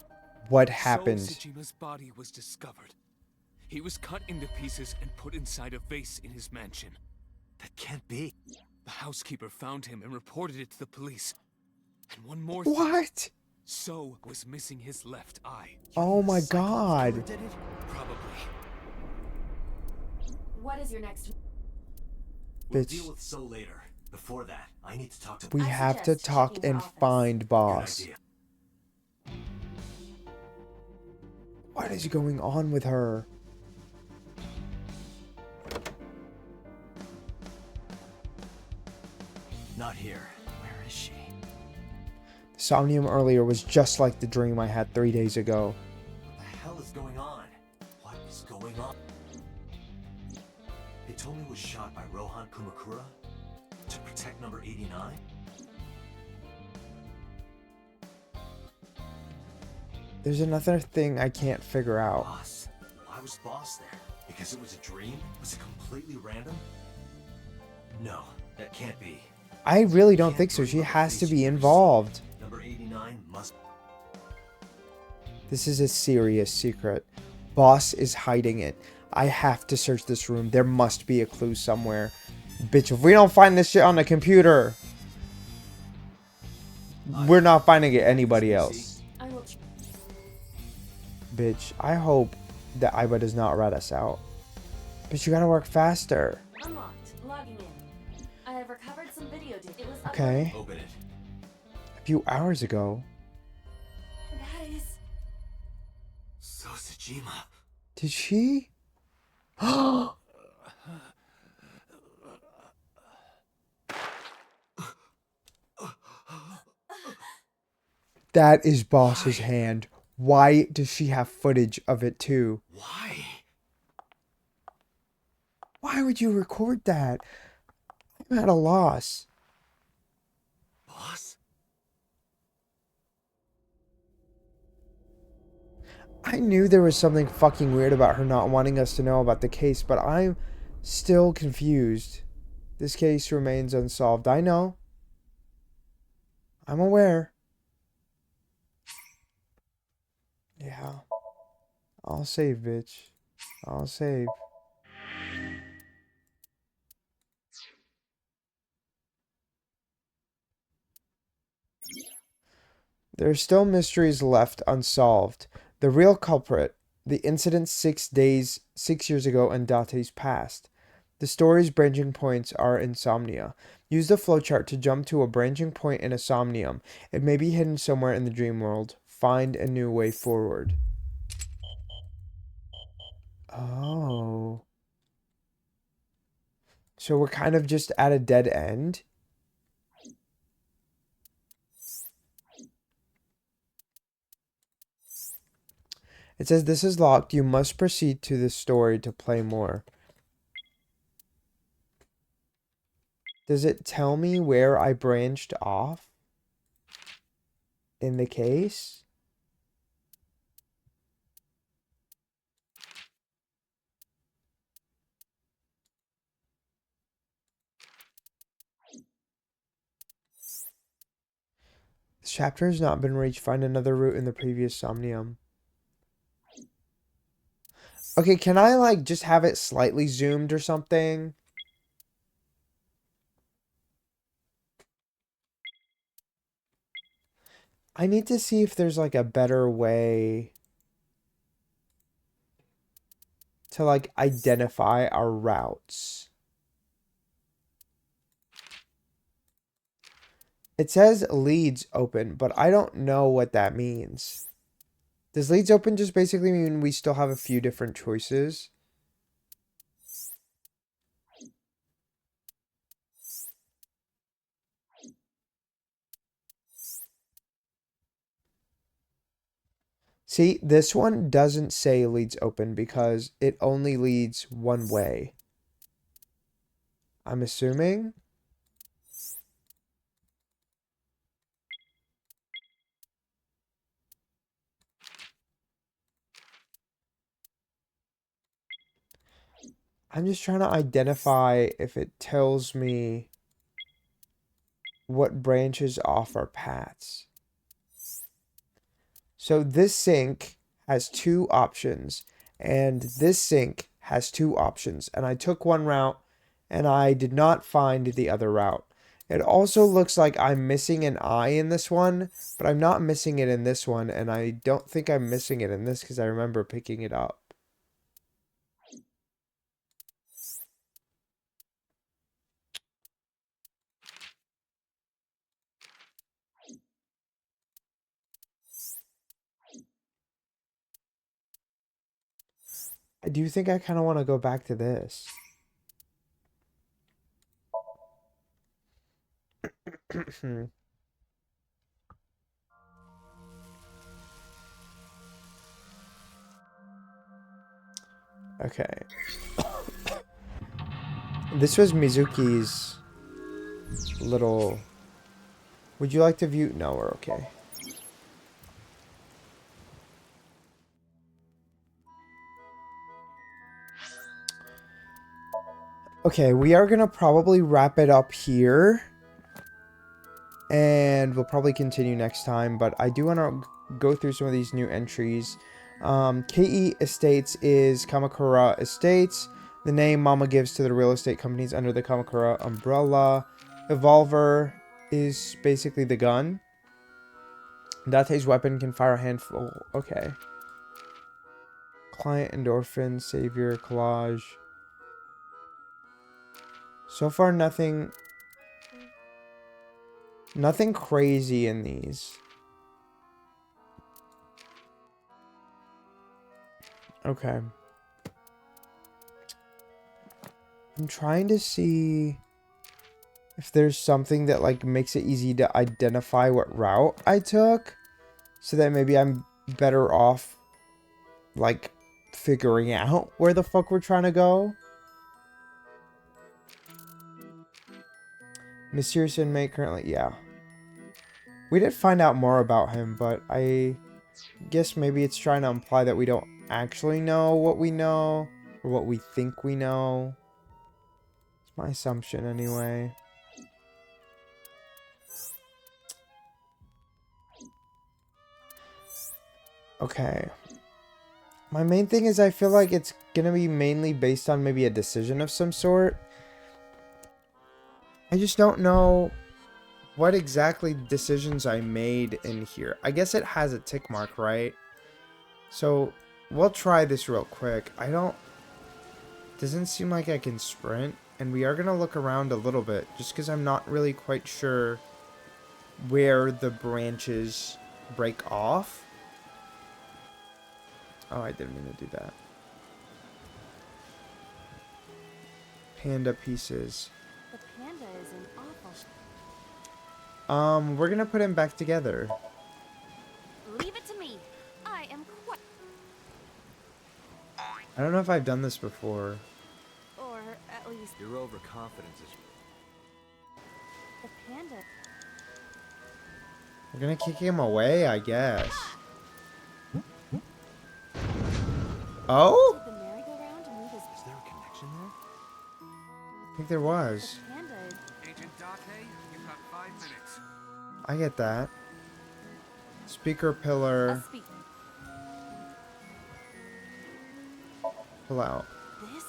Speaker 1: What happened?
Speaker 9: So Tsujima's body was discovered. He was cut into pieces and put inside a vase in his mansion.
Speaker 2: That can't be.
Speaker 9: The housekeeper found him and reported it to the police. And one more thing.
Speaker 1: What?
Speaker 9: So was missing his left eye.
Speaker 1: Oh my god.
Speaker 2: Did it?
Speaker 9: Probably.
Speaker 4: What is your next?
Speaker 2: We'll
Speaker 1: Bitch.
Speaker 2: deal with So later. Before that, I need to talk to.
Speaker 1: We
Speaker 4: I
Speaker 1: have to
Speaker 4: suggest
Speaker 1: talk
Speaker 4: checking her
Speaker 1: and
Speaker 4: office.
Speaker 1: find
Speaker 2: Good
Speaker 1: Boss.
Speaker 2: idea.
Speaker 1: What is going on with her?
Speaker 2: Not here. Where is she?
Speaker 1: Somnium earlier was just like the dream I had 3 days ago.
Speaker 2: What the hell is going on? What is going on? Hitomi was shot by Rohan Kumakura to protect number 89?
Speaker 1: There's another thing I can't figure out.
Speaker 2: Boss? Why was Boss there? Because it was a dream? Was it completely random? No, that can't be.
Speaker 1: I really don't think so. She has to be involved.
Speaker 2: Number 89 must.
Speaker 1: This is a serious secret. Boss is hiding it. I have to search this room. There must be a clue somewhere. Bitch, if we don't find this shit on the computer, we're not finding it anybody else.
Speaker 4: I will.
Speaker 1: Bitch, I hope that Aiba does not rat us out. But you gotta work faster.
Speaker 4: Unlocked. Logging in. I have recovered some video data. It was
Speaker 1: Okay.
Speaker 2: Open it.
Speaker 1: A few hours ago.
Speaker 4: That is.
Speaker 2: So Tsujima.
Speaker 1: Did she? That is Boss's hand. Why does she have footage of it too?
Speaker 2: Why?
Speaker 1: Why would you record that? I'm at a loss.
Speaker 2: Boss?
Speaker 1: I knew there was something fucking weird about her not wanting us to know about the case, but I'm still confused. This case remains unsolved. I know. I'm aware. Yeah. I'll save, bitch. I'll save. There are still mysteries left unsolved. The real culprit, the incident 6 years ago in Date's past. The story's branching points are insomnia. Use the flowchart to jump to a branching point in a somnium. It may be hidden somewhere in the dream world. Find a new way forward. Oh. So we're kind of just at a dead end? It says this is locked. You must proceed to the story to play more. Does it tell me where I branched off in the case? This chapter has not been reached. Find another route in the previous Somnium. Okay, can I like just have it slightly zoomed or something? I need to see if there's like a better way to like identify our routes. It says leads open, but I don't know what that means. Does leads open just basically mean we still have a few different choices? See, this one doesn't say leads open because it only leads one way. I'm assuming. I'm just trying to identify if it tells me what branches off our paths. So this sink has 2 options, and this sink has 2 options, and I took one route and I did not find the other route. It also looks like I'm missing an eye in this one, but I'm not missing it in this one, and I don't think I'm missing it in this because I remember picking it up. I do think I kind of want to go back to this. Okay. This was Mizuki's little... Would you like to view? No, we're okay. Okay, we are going to probably wrap it up here. And we'll probably continue next time. But I do want to go through some of these new entries. KE Estates is Kamakura Estates. The name Mama gives to the real estate companies under the Kamakura umbrella. Evolver is basically the gun. Date's weapon can fire a handful. Okay. Client Endorphin, Savior, Collage. So far, nothing crazy in these. Okay. I'm trying to see if there's something that like makes it easy to identify what route I took, so that maybe I'm better off like figuring out where the fuck we're trying to go. Mysterious inmate currently, yeah. We did find out more about him, but I guess maybe it's trying to imply that we don't actually know what we know, or what we think we know. It's my assumption anyway. Okay. My main thing is I feel like it's gonna be mainly based on maybe a decision of some sort. I just don't know what exactly decisions I made in here. I guess it has a tick mark, right? So we'll try this real quick. Doesn't seem like I can sprint. And we are gonna look around a little bit, just because I'm not really quite sure where the branches break off. Oh, I didn't mean to do that. Panda pieces.
Speaker 8: The panda is an awful...
Speaker 1: We're gonna put him back together.
Speaker 8: Leave it to me. I am quite...
Speaker 1: I don't know if I've done this before.
Speaker 8: Or at least...
Speaker 2: Your overconfidence is...
Speaker 8: The panda...
Speaker 1: We're gonna kick him away, I guess. Oh?
Speaker 8: Did the merry-go-round move his...
Speaker 2: Is there a connection there?
Speaker 1: I think there was.
Speaker 8: The panda is...
Speaker 7: Agent Date, you've got 5 minutes.
Speaker 1: I get that. Speaker
Speaker 8: A
Speaker 1: pillar.
Speaker 8: speak...
Speaker 1: Pull out.
Speaker 8: This?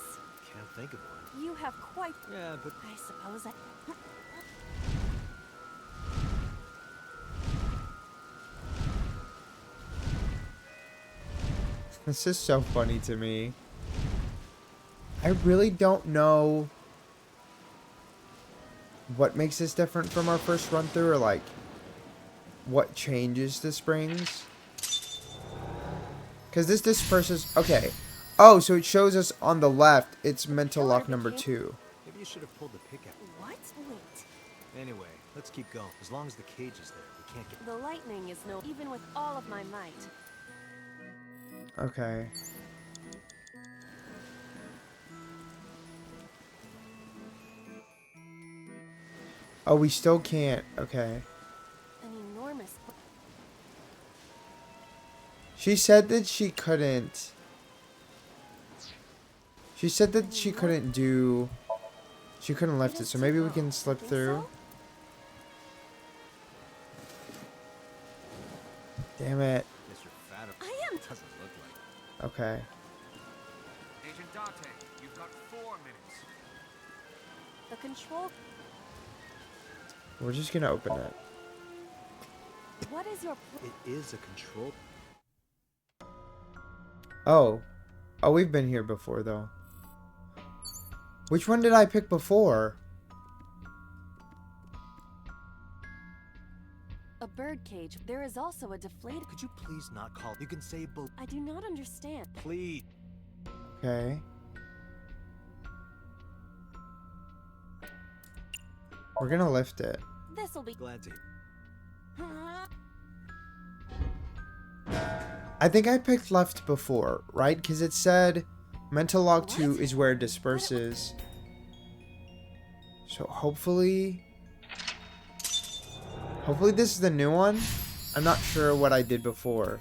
Speaker 2: Can't think of one.
Speaker 8: You have quite...
Speaker 2: Yeah, but
Speaker 8: I suppose I...
Speaker 1: This is so funny to me. I really don't know what makes this different from our first run through, or like what changes the springs. Because this disperses... Okay. Oh, so it shows us on the left, it's mental lock number 2.
Speaker 2: maybe you should have pulled the pick out.
Speaker 8: What? Wait.
Speaker 2: Anyway, let's keep going. As long as the cage is there, we can't get...
Speaker 8: The lightning is no... Even with all of my might.
Speaker 1: Okay. Oh, we still can't. Okay.
Speaker 8: An enormous...
Speaker 1: She said that she couldn't She said that she couldn't lift it, so maybe we can slip through. Damn it.
Speaker 5: I am. Doesn't look like.
Speaker 1: Okay.
Speaker 7: Agent Dante, you've got 4 minutes.
Speaker 8: The control.
Speaker 1: We're just gonna open it.
Speaker 8: What is your?
Speaker 2: It is a control.
Speaker 1: Oh. Oh, we've been here before, though. Which one did I pick before?
Speaker 8: A bird cage. There is also a deflated.
Speaker 2: Could you please not call? You can say
Speaker 8: I do not understand.
Speaker 2: please.
Speaker 1: Okay. We're gonna lift it.
Speaker 8: This'll be.
Speaker 2: Glad to.
Speaker 1: I think I picked left before, right? Because it said mental log 2 is where it disperses. So hopefully this is the new one. I'm not sure what I did before.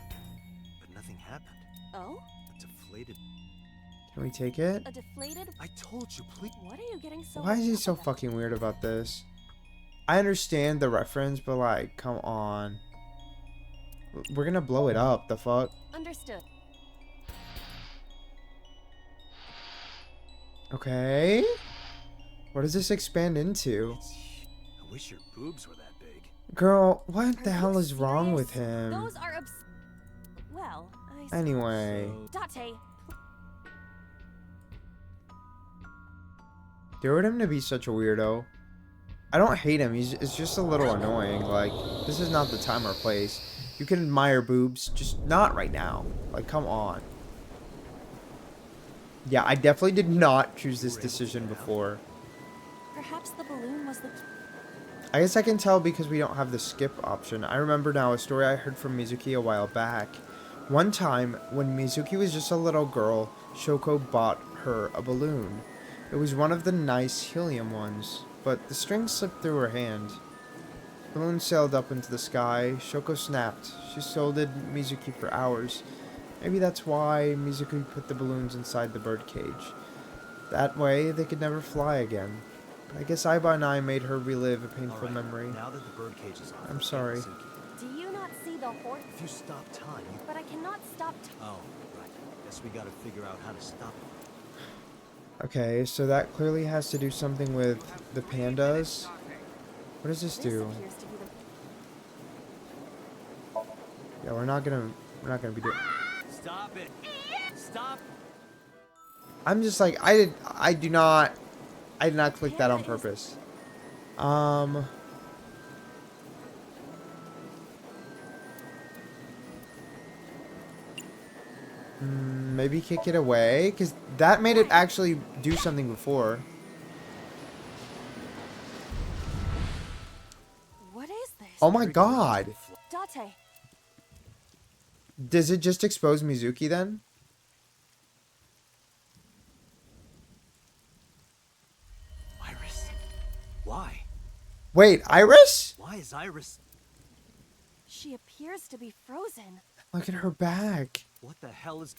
Speaker 2: But nothing happened.
Speaker 8: Oh?
Speaker 2: A deflated.
Speaker 1: Can we take it?
Speaker 8: A deflated.
Speaker 2: I told you, please.
Speaker 8: What are you getting so?
Speaker 1: Why is he
Speaker 8: upset
Speaker 1: so
Speaker 8: about?
Speaker 1: fucking weird about this? I understand the reference, but like, come on. We're gonna blow it up, the fuck?
Speaker 8: Understood.
Speaker 1: Okay. What does this expand into?
Speaker 2: I wish your boobs were that big.
Speaker 1: Girl, what
Speaker 8: Are
Speaker 1: the
Speaker 8: you
Speaker 1: hell is wrong
Speaker 8: serious?
Speaker 1: with him?
Speaker 8: Those are well, I.
Speaker 1: Anyway.
Speaker 8: Date.
Speaker 1: Do you want him to be such a weirdo? I don't hate him, it's just a little annoying. Like, this is not the time or place. You can admire boobs, just not right now. Like, come on. Yeah, I definitely did not choose this decision before.
Speaker 8: Perhaps the balloon was the.
Speaker 1: I guess I can tell because we don't have the skip option. I remember now a story I heard from Mizuki a while back. One time, when Mizuki was just a little girl, Shoko bought her a balloon. It was one of the nice helium ones, but the string slipped through her hand. The balloon sailed up into the sky. Shoko snapped. She scolded Mizuki for hours. Maybe that's why Mizuki put the balloons inside the bird cage. That way, they could never fly again. I guess Aiba and I made her relive a painful memory.
Speaker 2: Now that the bird cage is off,
Speaker 1: I'm sorry.
Speaker 8: Do you not see the horse?
Speaker 2: If you stop time, you...
Speaker 8: But I cannot stop.
Speaker 2: Oh, right. Guess we gotta figure out how to stop it.
Speaker 1: Okay, so that clearly has to do something with the pandas. What does this do?
Speaker 8: Appears to be the.
Speaker 1: Yeah, we're not gonna be doing.
Speaker 5: Stop it. Stop.
Speaker 1: I'm just like I did not click that on purpose. Maybe kick it away, because that made it actually do something before.
Speaker 8: What is this?
Speaker 1: Oh my god.
Speaker 8: Date.
Speaker 1: Does it just expose Mizuki then?
Speaker 2: Iris. Why?
Speaker 1: Wait, Iris?
Speaker 2: Why is Iris...
Speaker 8: She appears to be frozen.
Speaker 1: Look at her back.
Speaker 2: What the hell is...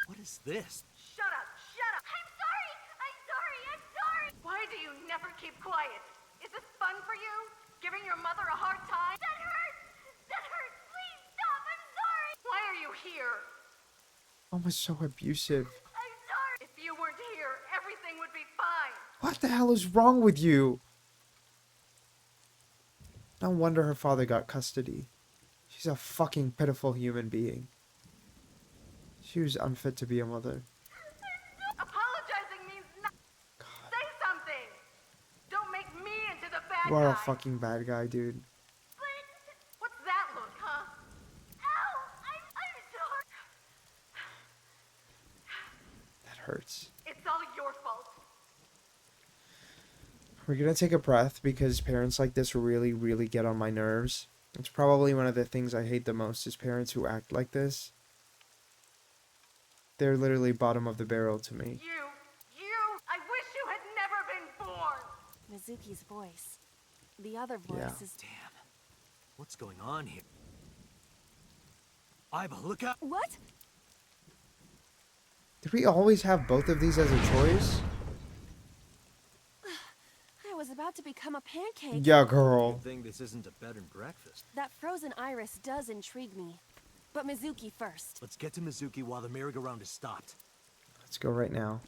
Speaker 2: What is this?
Speaker 10: Shut up! Shut up! I'm sorry! I'm sorry! I'm sorry! Why do you never keep quiet? Is this fun for you? Giving your mother a hard time? That hurts! That hurts! Please stop! I'm sorry! Why are you here?
Speaker 1: Mom was so abusive.
Speaker 10: I'm sorry! If you weren't here, everything would be fine!
Speaker 1: What the hell is wrong with you? No wonder her father got custody. She's a fucking pitiful human being. She was unfit to be a mother.
Speaker 10: Apologizing means nothing. Say something! Don't make me into the bad
Speaker 1: You are a
Speaker 10: guy!
Speaker 1: fucking bad guy, dude.
Speaker 10: What's that look, huh? Ow! I'm sorry!
Speaker 1: That hurts.
Speaker 10: It's all your fault.
Speaker 1: We're gonna take a breath because parents like this really, really get on my nerves. It's probably one of the things I hate the most is parents who act like this. They're literally bottom of the barrel to me.
Speaker 10: I wish you had never been born!
Speaker 8: Mizuki's voice. The other voice
Speaker 1: Yeah.
Speaker 8: is.
Speaker 2: Damn. What's going on here? Aiba, look out!
Speaker 8: What?
Speaker 1: Did we always have both of these as a choice?
Speaker 8: I was about to become a pancake.
Speaker 1: Yeah, girl.
Speaker 2: Good thing this isn't a bed and breakfast.
Speaker 8: That frozen iris does intrigue me. But Mizuki first.
Speaker 2: Let's get to Mizuki while the merry-go-round is stopped.
Speaker 1: Let's go right now.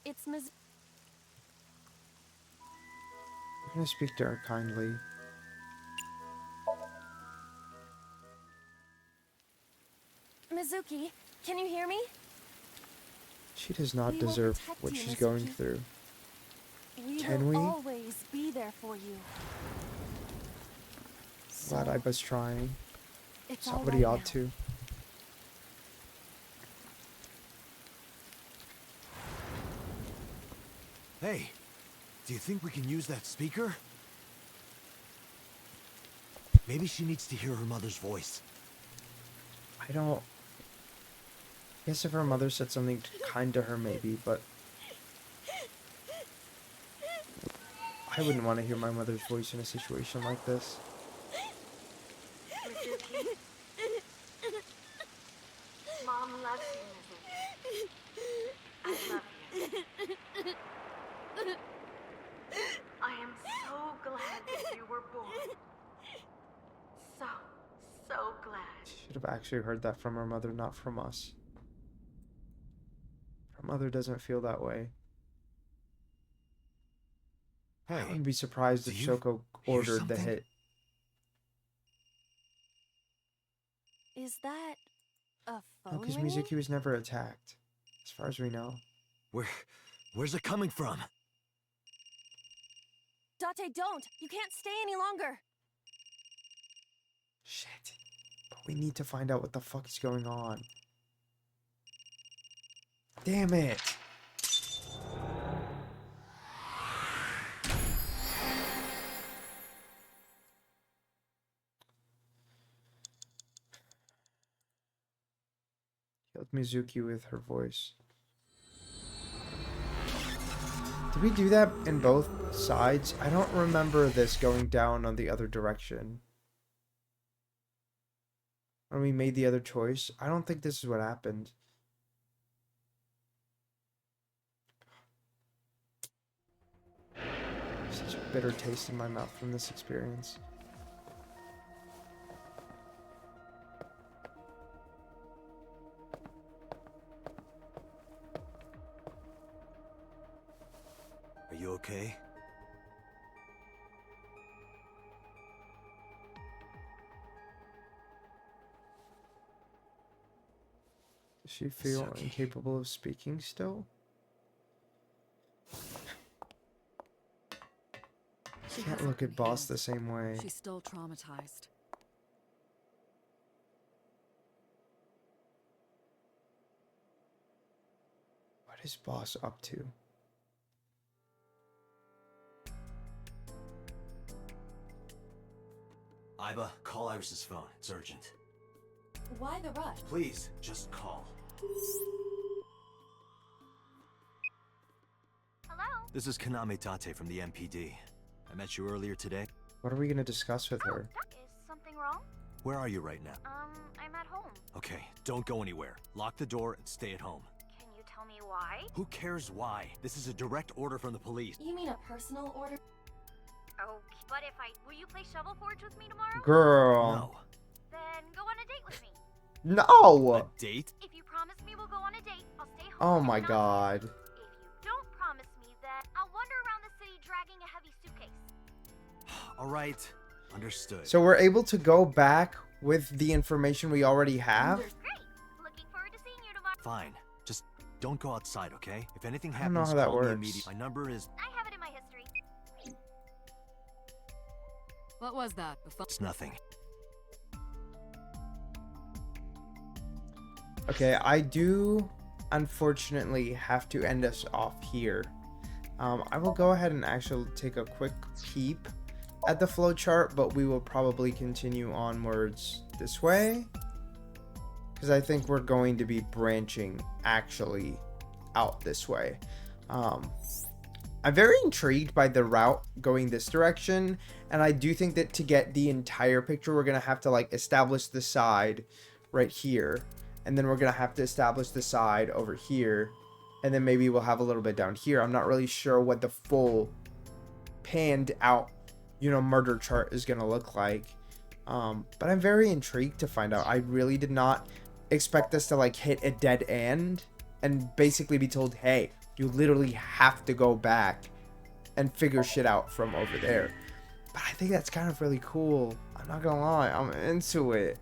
Speaker 8: It's Miz...
Speaker 1: I'm gonna speak to her kindly.
Speaker 8: Mizuki, can you hear me?
Speaker 1: She does not
Speaker 8: We will
Speaker 1: deserve
Speaker 8: protect
Speaker 1: what
Speaker 8: you,
Speaker 1: she's going
Speaker 8: Mizuki.
Speaker 1: through.
Speaker 8: We will always be there for you.
Speaker 1: Glad I was trying.
Speaker 8: It's all
Speaker 1: Somebody
Speaker 8: right
Speaker 1: ought
Speaker 8: now.
Speaker 1: to.
Speaker 2: Hey, do you think we can use that speaker? Maybe she needs to hear her mother's voice.
Speaker 1: I don't... I guess if her mother said something kind to her, maybe, but... I wouldn't want to hear my mother's voice in a situation like this.
Speaker 10: Mizuki. Mom loves you, Mizuki. I love you. I am so glad that you were born. So glad.
Speaker 1: Should have actually heard that from her mother, not from us. Her mother doesn't feel that way.
Speaker 2: Hey,
Speaker 1: I wouldn't be surprised if
Speaker 2: do you
Speaker 1: Shoko
Speaker 2: hear
Speaker 1: ordered the
Speaker 2: something?
Speaker 1: hit.
Speaker 8: Is that a
Speaker 1: No,
Speaker 8: phone
Speaker 1: because
Speaker 8: ringing?
Speaker 1: Mizuki was never attacked, as far as we know.
Speaker 2: Where's it coming from?
Speaker 8: Date, don't! You can't stay any longer!
Speaker 1: Shit. But we need to find out what the fuck is going on. Damn it! Killed Mizuki with her voice. Did we do that in both sides? I don't remember this going down on the other direction. When we made the other choice. I don't think this is what happened. Such a bitter taste in my mouth from this experience.
Speaker 2: Are you okay?
Speaker 1: Does she feel
Speaker 2: Mizuki.
Speaker 1: incapable of speaking still?
Speaker 11: She
Speaker 1: Can't
Speaker 11: hasn't
Speaker 1: look at
Speaker 11: been
Speaker 1: Boss
Speaker 11: healed.
Speaker 1: the same way.
Speaker 11: She's still traumatized.
Speaker 1: What is Boss up to?
Speaker 2: Iba, call Iris's phone. It's urgent.
Speaker 4: Why the rush?
Speaker 2: Please, just call.
Speaker 10: Hello?
Speaker 2: This is Kaname Tate from the MPD. I met you earlier today.
Speaker 1: What are we gonna discuss with her?
Speaker 10: Is something wrong?
Speaker 2: Where are you right now?
Speaker 10: I'm at home.
Speaker 2: Okay, don't go anywhere. Lock the door and stay at home.
Speaker 10: Can you tell me why?
Speaker 2: Who cares why? This is a direct order from the police.
Speaker 4: You mean a personal order?
Speaker 10: Okay, but will you play Shovel Forge with me tomorrow?
Speaker 1: Girl.
Speaker 2: No.
Speaker 10: Then go on a date with me.
Speaker 1: No!
Speaker 2: A date?
Speaker 10: If you promise me we'll go on a date, I'll stay home.
Speaker 1: Oh
Speaker 10: and
Speaker 1: my
Speaker 10: not-
Speaker 1: god.
Speaker 10: If you don't promise me, then I'll wander around the city dragging a heavy suitcase.
Speaker 2: Alright, understood.
Speaker 1: So we're able to go back with the information we already have?
Speaker 10: Great. Looking forward to seeing you tomorrow.
Speaker 2: Fine. Just don't go outside, okay? If anything
Speaker 1: I don't know
Speaker 2: happens,
Speaker 1: how that
Speaker 2: call me
Speaker 1: works.
Speaker 2: immediately. My number is...
Speaker 10: I have it in my history.
Speaker 11: What was that? The phone?
Speaker 2: It's nothing.
Speaker 1: Okay, I do unfortunately have to end us off here. I will go ahead and actually take a quick peep at the flowchart, but we will probably continue onwards this way, because I think we're going to be branching actually out this way. I'm very intrigued by the route going this direction, and I do think that to get the entire picture, we're gonna have to like establish the side right here. and then we're gonna have to establish the side over here, and then maybe we'll have a little bit down here. I'm not really sure what the full panned out, you know, murder chart is gonna look like, but I'm very intrigued to find out. I really did not expect us to like hit a dead end and basically be told, hey, you literally have to go back and figure shit out from over there. But I think that's kind of really cool. I'm not gonna lie, I'm into it.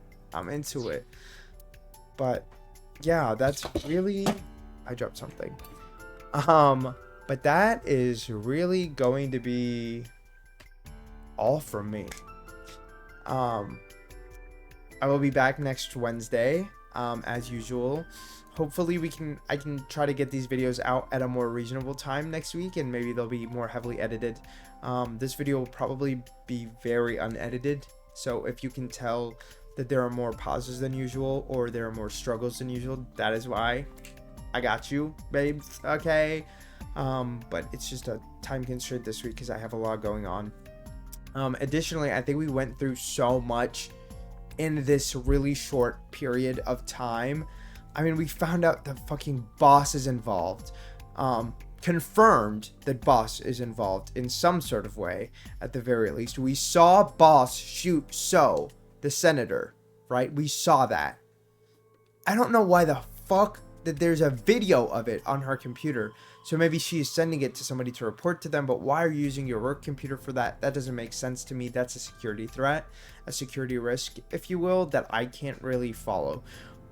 Speaker 1: But yeah, that's really, I dropped something. But that is really going to be all from me. I will be back next Wednesday, as usual. Hopefully I can try to get these videos out at a more reasonable time next week, and maybe they'll be more heavily edited. This video will probably be very unedited, so if you can tell that there are more pauses than usual or there are more struggles than usual, that is why. I got you, babes, okay? But it's just a time constraint this week because I have a lot going on. Additionally, I think we went through so much in this really short period of time. I mean, we found out the fucking boss is involved. Confirmed that boss is involved in some sort of way, at the very least. We saw boss shoot the senator, right? We saw that. I don't know why the fuck that there's a video of it on her computer. So maybe she is sending it to somebody to report to them, but why are you using your work computer for that? That doesn't make sense to me. That's a security threat, a security risk, if you will, that I can't really follow.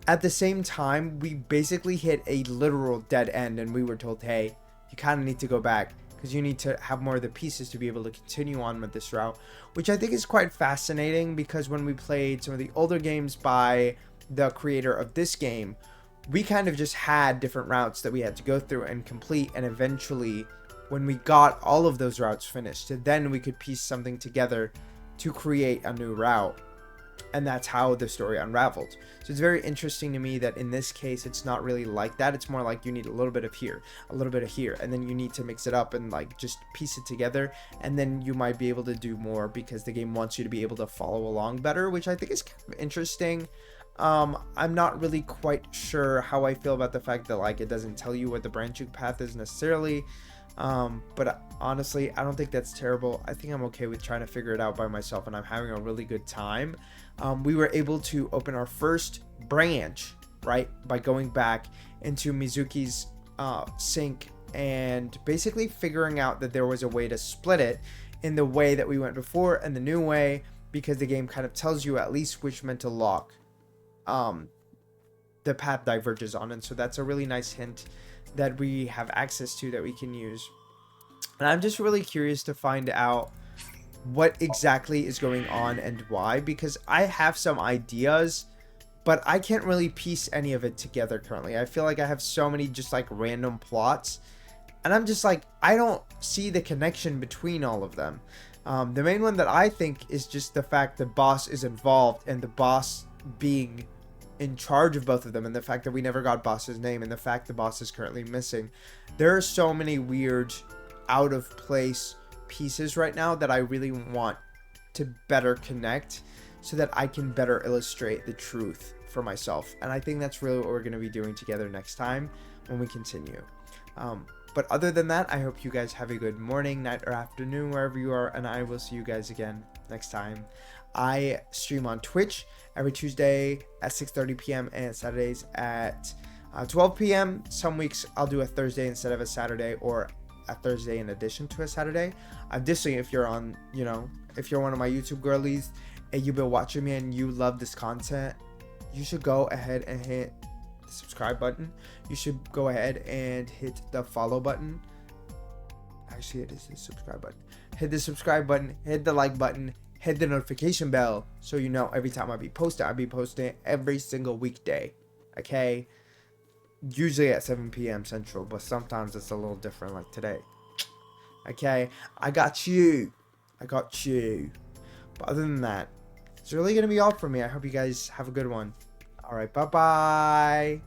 Speaker 1: At the same time, we basically hit a literal dead end, and we were told, hey, you kind of need to go back because you need to have more of the pieces to be able to continue on with this route, which I think is quite fascinating because when we played some of the older games by the creator of this game, we kind of just had different routes that we had to go through and complete, and eventually when we got all of those routes finished, then we could piece something together to create a new route. And that's how the story unraveled. So it's very interesting to me that in this case, it's not really like that. It's more like you need a little bit of here, a little bit of here, and then you need to mix it up and like just piece it together. And then you might be able to do more because the game wants you to be able to follow along better, which I think is kind of interesting. I'm not really quite sure how I feel about the fact that like it doesn't tell you what the branching path is necessarily. But honestly, I don't think that's terrible. I think I'm okay with trying to figure it out by myself, and I'm having a really good time. We were able to open our first branch, right, by going back into Mizuki's sink and basically figuring out that there was a way to split it in the way that we went before and the new way, because the game kind of tells you at least which mental lock the path diverges on. And so that's a really nice hint that we have access to that we can use. And I'm just really curious to find out what exactly is going on and why, because I have some ideas, but I can't really piece any of it together currently. I feel like I have so many just like random plots, and I'm just like, I don't see the connection between all of them. The main one that I think is just the fact that boss is involved, and the boss being in charge of both of them, and the fact that we never got boss's name, and the fact the boss is currently missing. There are so many weird out of place pieces right now that I really want to better connect so that I can better illustrate the truth for myself. And I think that's really what we're going to be doing together next time when we continue. But other than that, I hope you guys have a good morning, night, or afternoon wherever you are, and I will see you guys again next time. I stream on Twitch every Tuesday at 6:30 p.m. and Saturdays at 12 p.m. Some weeks I'll do a Thursday instead of a Saturday, or a Thursday in addition to a Saturday. Additionally, if you're on, if you're one of my YouTube girlies and you've been watching me and you love this content, you should go ahead and hit the subscribe button. You should go ahead and hit the follow button. Actually, it is the subscribe button. Hit the subscribe button, hit the like button, hit the notification bell so you know every time I be posting. I'll be posting every single weekday, okay? Usually at 7 p.m. Central, but sometimes it's a little different, like today. Okay, I got you. But other than that, it's really gonna be all for me. I hope you guys have a good one. All right, bye-bye.